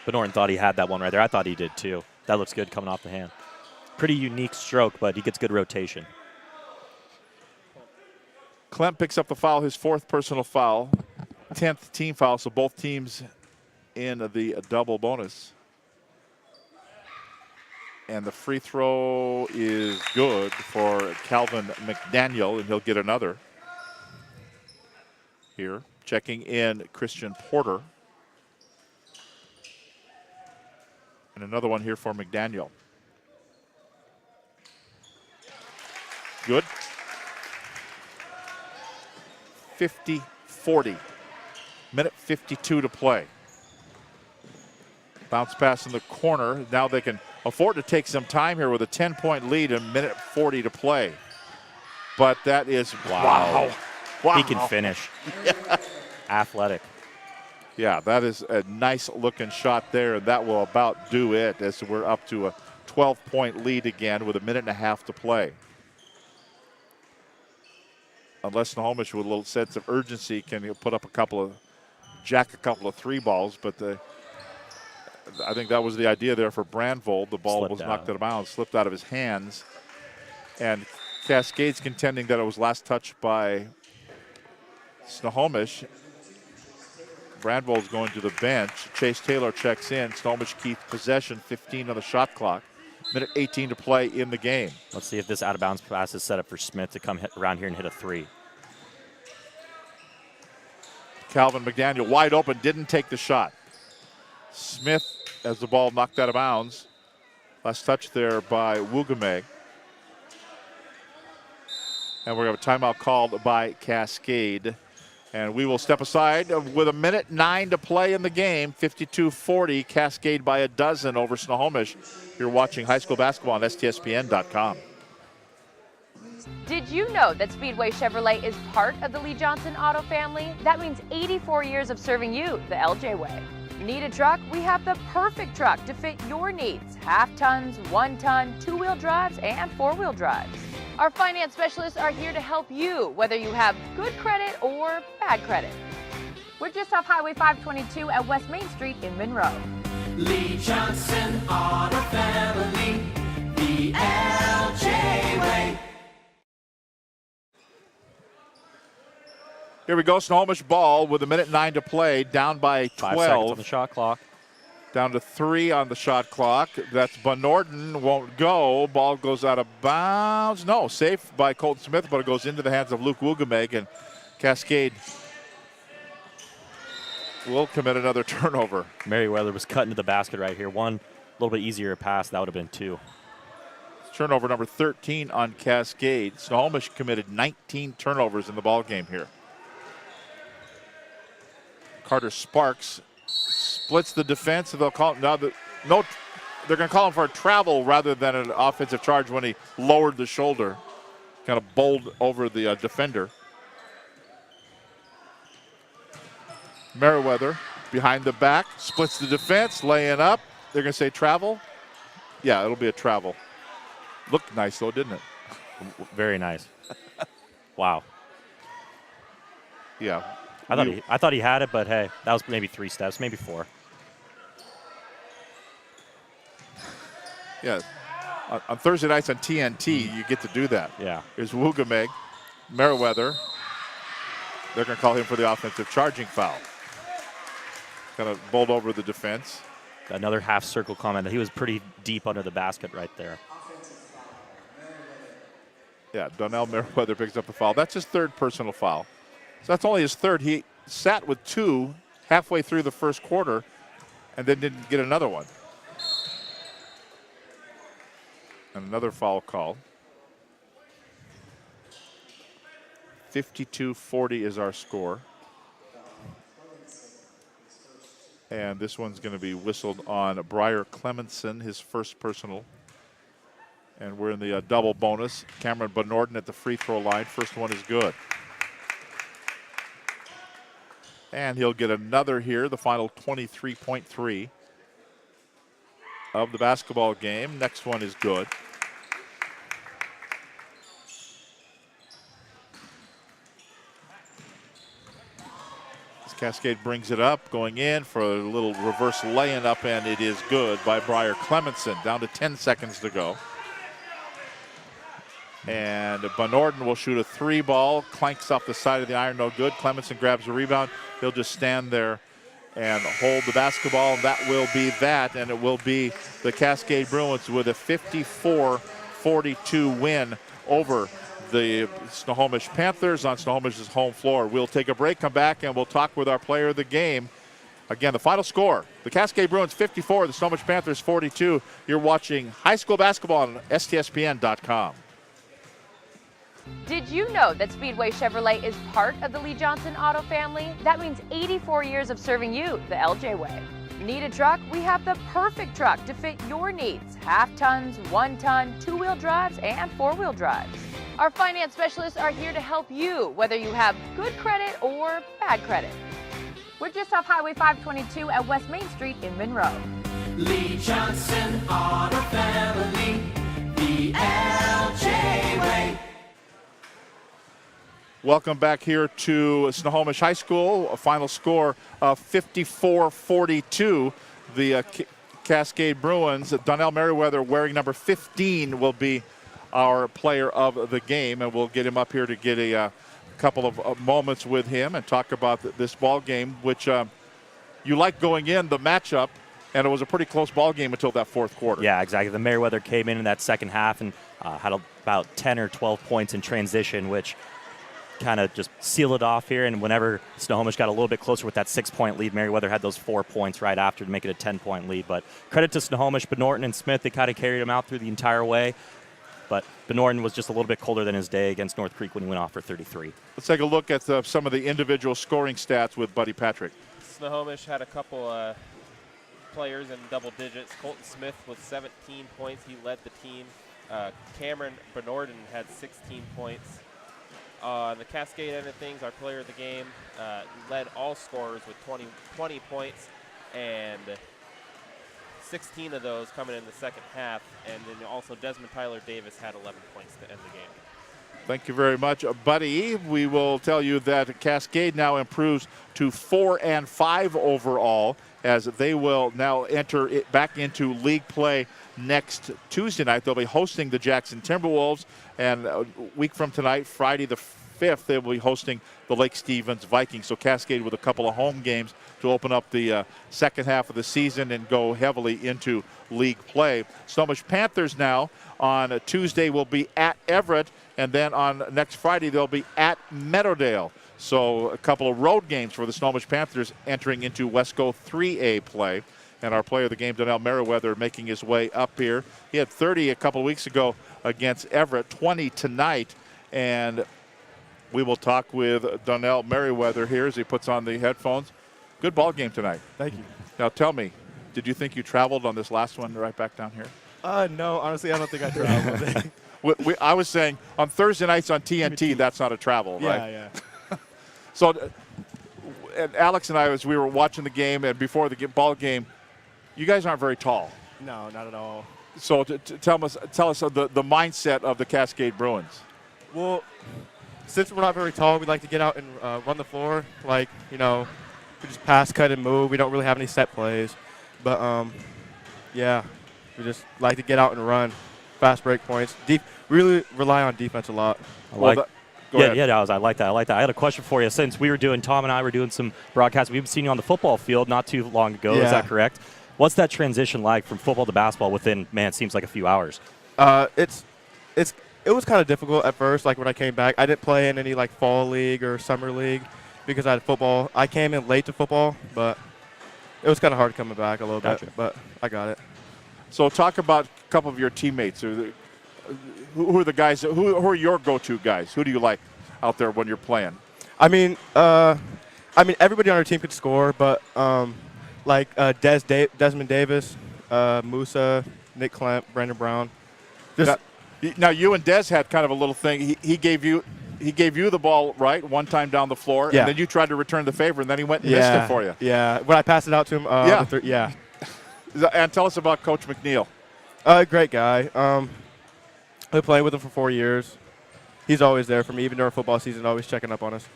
Bernorden thought he had that one right there. I thought he did too. That looks good coming off the hand. Pretty unique stroke, but he gets good rotation. Clem picks up the foul, his 4th personal foul, 10th team foul, so both teams in the double bonus. And the free throw is good for Calvin McDaniel, and he'll get another. Here, checking in Christian Porter. And another one here for McDaniel. Good. 50-40. Minute 52 to play. Bounce pass in the corner. Now they can afford to take some time here with a 10-point lead and minute 40 to play. But that is, wow. He can finish. Yeah. Athletic. Yeah, that is a nice looking shot there, and that will about do it as we're up to a 12-point lead again with a minute and a half to play. Unless Snohomish with a little sense of urgency can put up a couple of 3 balls, but I think that was the idea there for Brandvold. The ball was knocked out of bounds, slipped out of his hands. And Cascade's contending that it was last touched by Snohomish. Brandvold's going to the bench. Chase Taylor checks in. Snohomish keeps possession, 15 on the shot clock. Minute 18 to play in the game. Let's see if this out-of-bounds pass is set up for Smith to come around here and hit a 3. Calvin McDaniel wide open, didn't take the shot. Smith has the ball knocked out of bounds. Last touch there by Wugame. And we're going to have a timeout called by Cascade. And we will step aside with a minute 9 to play in the game. 52-40, Cascade by a dozen over Snohomish. You're watching high school basketball on STSPN.com. Did you know that Speedway Chevrolet is part of the Lee Johnson Auto family? That means 84 years of serving you the LJ way. Need a truck? We have the perfect truck to fit your needs. Half tons, 1 ton, 2-wheel drives, and 4-wheel drives. Our finance specialists are here to help you, whether you have good credit or bad credit. We're just off Highway 522 at West Main Street in Monroe. Lee Johnson Auto Family, the LJ way. Here we go, Snohomish ball with a minute 9 to play, down by 12. 5 seconds on the shot clock. Down to 3 on the shot clock. That's Benorden, won't go. Ball goes out of bounds. No, safe by Colton Smith, but it goes into the hands of Luke Wugameg, and Cascade will commit another turnover. Merriweather was cut into the basket right here. One little bit easier pass, that would have been 2. Turnover number 13 on Cascade. Snohomish committed 19 turnovers in the ball game here. Carter Sparks splits the defense, and they'll call now. They're going to call him for a travel rather than an offensive charge when he lowered the shoulder, kind of bowled over the defender. Merriweather behind the back, splits the defense, laying up. They're going to say travel. Yeah, it'll be a travel. Looked nice though, didn't it? Very nice. Wow. Yeah. I thought he had it, but hey, that was maybe 3 steps, maybe 4. Yeah. On Thursday nights on TNT, you get to do that. Yeah. Here's Wugameg, Merriweather. They're going to call him for the offensive charging foul. Kind of bowled over the defense. Another half circle comment. He was pretty deep under the basket right there. Yeah, Donnell Merriweather picks up the foul. That's his 3rd personal foul. So that's only his 3rd. He sat with 2 halfway through the first quarter and then didn't get another one. And another foul call. 52-40 is our score. And this one's going to be whistled on Briar Clemenson, his 1st personal. And we're in the double bonus. Cameron Benorden at the free throw line. First one is good. And he'll get another here, the final 23.3 of the basketball game. Next one is good. Cascade brings it up, going in for a little reverse lay-in up, and it is good by Briar Clemenson. Down to 10 seconds to go. And Bernorden will shoot a 3 ball, clanks off the side of the iron, no good. Clemenson grabs the rebound. He'll just stand there and hold the basketball, and that will be that. And it will be the Cascade Bruins with a 54-42 win over the Snohomish Panthers on Snohomish's home floor. We'll take a break, come back, and we'll talk with our player of the game. Again, the final score, the Cascade Bruins 54, the Snohomish Panthers 42. You're watching high school basketball on STSPN.com. Did you know that Speedway Chevrolet is part of the Lee Johnson Auto family? That means 84 years of serving you the LJ way. Need a truck? We have the perfect truck to fit your needs. Half tons, 1 ton, 2-wheel drives, and 4-wheel drives. Our finance specialists are here to help you, whether you have good credit or bad credit. We're just off Highway 522 at West Main Street in Monroe. Lee Johnson Auto Family, the LJ way. Welcome back here to Snohomish High School. A final score of 54-42. The Cascade Bruins. Donnell Merriweather, wearing number 15, will be our player of the game, and we'll get him up here to get a couple of moments with him and talk about this ball game, which you like going in the matchup, and it was a pretty close ball game until that fourth quarter. Yeah, exactly. The Merriweather came in that second half and had about 10 or 12 points in transition, which kind of just seal it off here. And whenever Snohomish got a little bit closer with that 6-point lead, Merriweather had those 4 points right after to make it a 10-point lead. But credit to Snohomish, Bernorden and Smith, they kind of carried him out through the entire way. But Bernorden was just a little bit colder than his day against North Creek when he went off for 33. Let's take a look at some of the individual scoring stats with Buddy Patrick. Snohomish had a couple players in double digits. Colton Smith with 17 points. He led the team. Cameron Bernorden had 16 points. On the Cascade end of things, our player of the game led all scorers with 20 points, and 16 of those coming in the second half. And then also Desmond Tyler Davis had 11 points to end the game. Thank you very much, Buddy. We will tell you that Cascade now improves to 4-5 overall, as they will now enter it back into league play next Tuesday night. They'll be hosting the Jackson Timberwolves, and a week from tonight, Friday the 5th, they will be hosting the Lake Stevens Vikings. So Cascade with a couple of home games to open up the second half of the season and go heavily into league play. Snohomish Panthers now on Tuesday will be at Everett, and then on next Friday they'll be at Meadowdale. So a couple of road games for the Snohomish Panthers entering into Wesco 3A play. And our player of the game, Donnell Merriweather, making his way up here. He had 30 a couple of weeks ago against Everett, 20 tonight. And we will talk with Donnell Merriweather here as he puts on the headphones. Good ball game tonight. Thank you. Now tell me, did you think you traveled on this last one right back down here? No, honestly, I don't think I traveled. I was saying on Thursday nights on TNT, that's not a travel, right? Yeah. So, and Alex and I, as we were watching the game and before the ball game, you guys aren't very tall. No, not at all. So tell us the mindset of the Cascade Bruins. Well, since we're not very tall, we like to get out and run the floor. Like, we just pass, cut, and move. We don't really have any set plays. But, yeah, we just like to get out and run. Fast break points. Really rely on defense a lot. I like that. I had a question for you. Since Tom and I were doing some broadcasts, we've seen you on the football field not too long ago. Yeah. Is that correct? What's that transition like from football to basketball within, it seems like a few hours? It was kind of difficult at first. Like when I came back, I didn't play in any like fall league or summer league because I had football. I came in late to football, but it was kind of hard coming back a little bit. But I got it. So talk about a couple of your teammates. Who are the guys? Who are your go-to guys? Who do you like out there when you're playing? I mean, everybody on our team could score, but Desmond Davis, Musa, Nick Klemp, Brandon Brown. Now you and Des had kind of a little thing. He gave you the ball right one time down the floor, yeah. And then you tried to return the favor, and then he went and missed it for you. Yeah, when I passed it out to him. Yeah. And tell us about Coach McNeil. Great guy. I've been playing with him for 4 years. He's always there for me, even during football season, always checking up on us.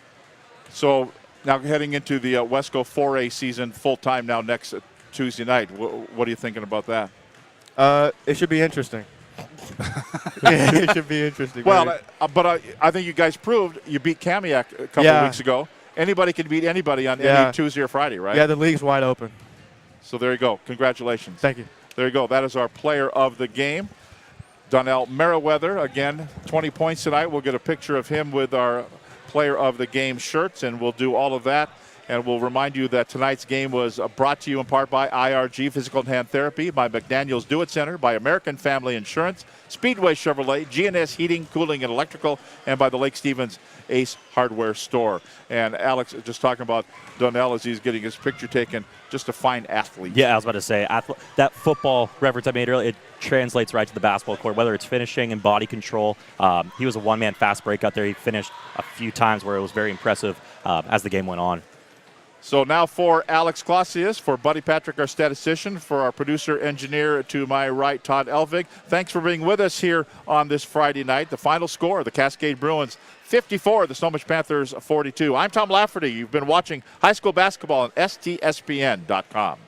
So Now heading into the Wesco 4A season full-time now next Tuesday night. What are you thinking about that? It should be interesting. It should be interesting. Well, but I think you guys proved you beat Kamiak a couple of weeks ago. Anybody can beat anybody on any Tuesday or Friday, right? Yeah, the league's wide open. So there you go. Congratulations. Thank you. There you go. That is our player of the game, Donnell Merriweather. Again, 20 points tonight. We'll get a picture of him with our player of the game shirts, and we'll do all of that. And we'll remind you that tonight's game was brought to you in part by IRG Physical and Hand Therapy, by McDaniel's Do It Center, by American Family Insurance, Speedway Chevrolet, GNS Heating, Cooling, and Electrical, and by the Lake Stevens Ace Hardware Store. And Alex, just talking about Donnell as he's getting his picture taken, just a fine athlete. Yeah, I was about to say, that football reference I made earlier, it translates right to the basketball court, whether it's finishing and body control. He was a one-man fast break out there. He finished a few times where it was very impressive as the game went on. So now for Alex Clausius, for Buddy Patrick, our statistician, for our producer engineer to my right, Todd Elvig. Thanks for being with us here on this Friday night. The final score, the Cascade Bruins 54, the Snohomish Panthers 42. I'm Tom Lafferty. You've been watching high school basketball on STSPN.com.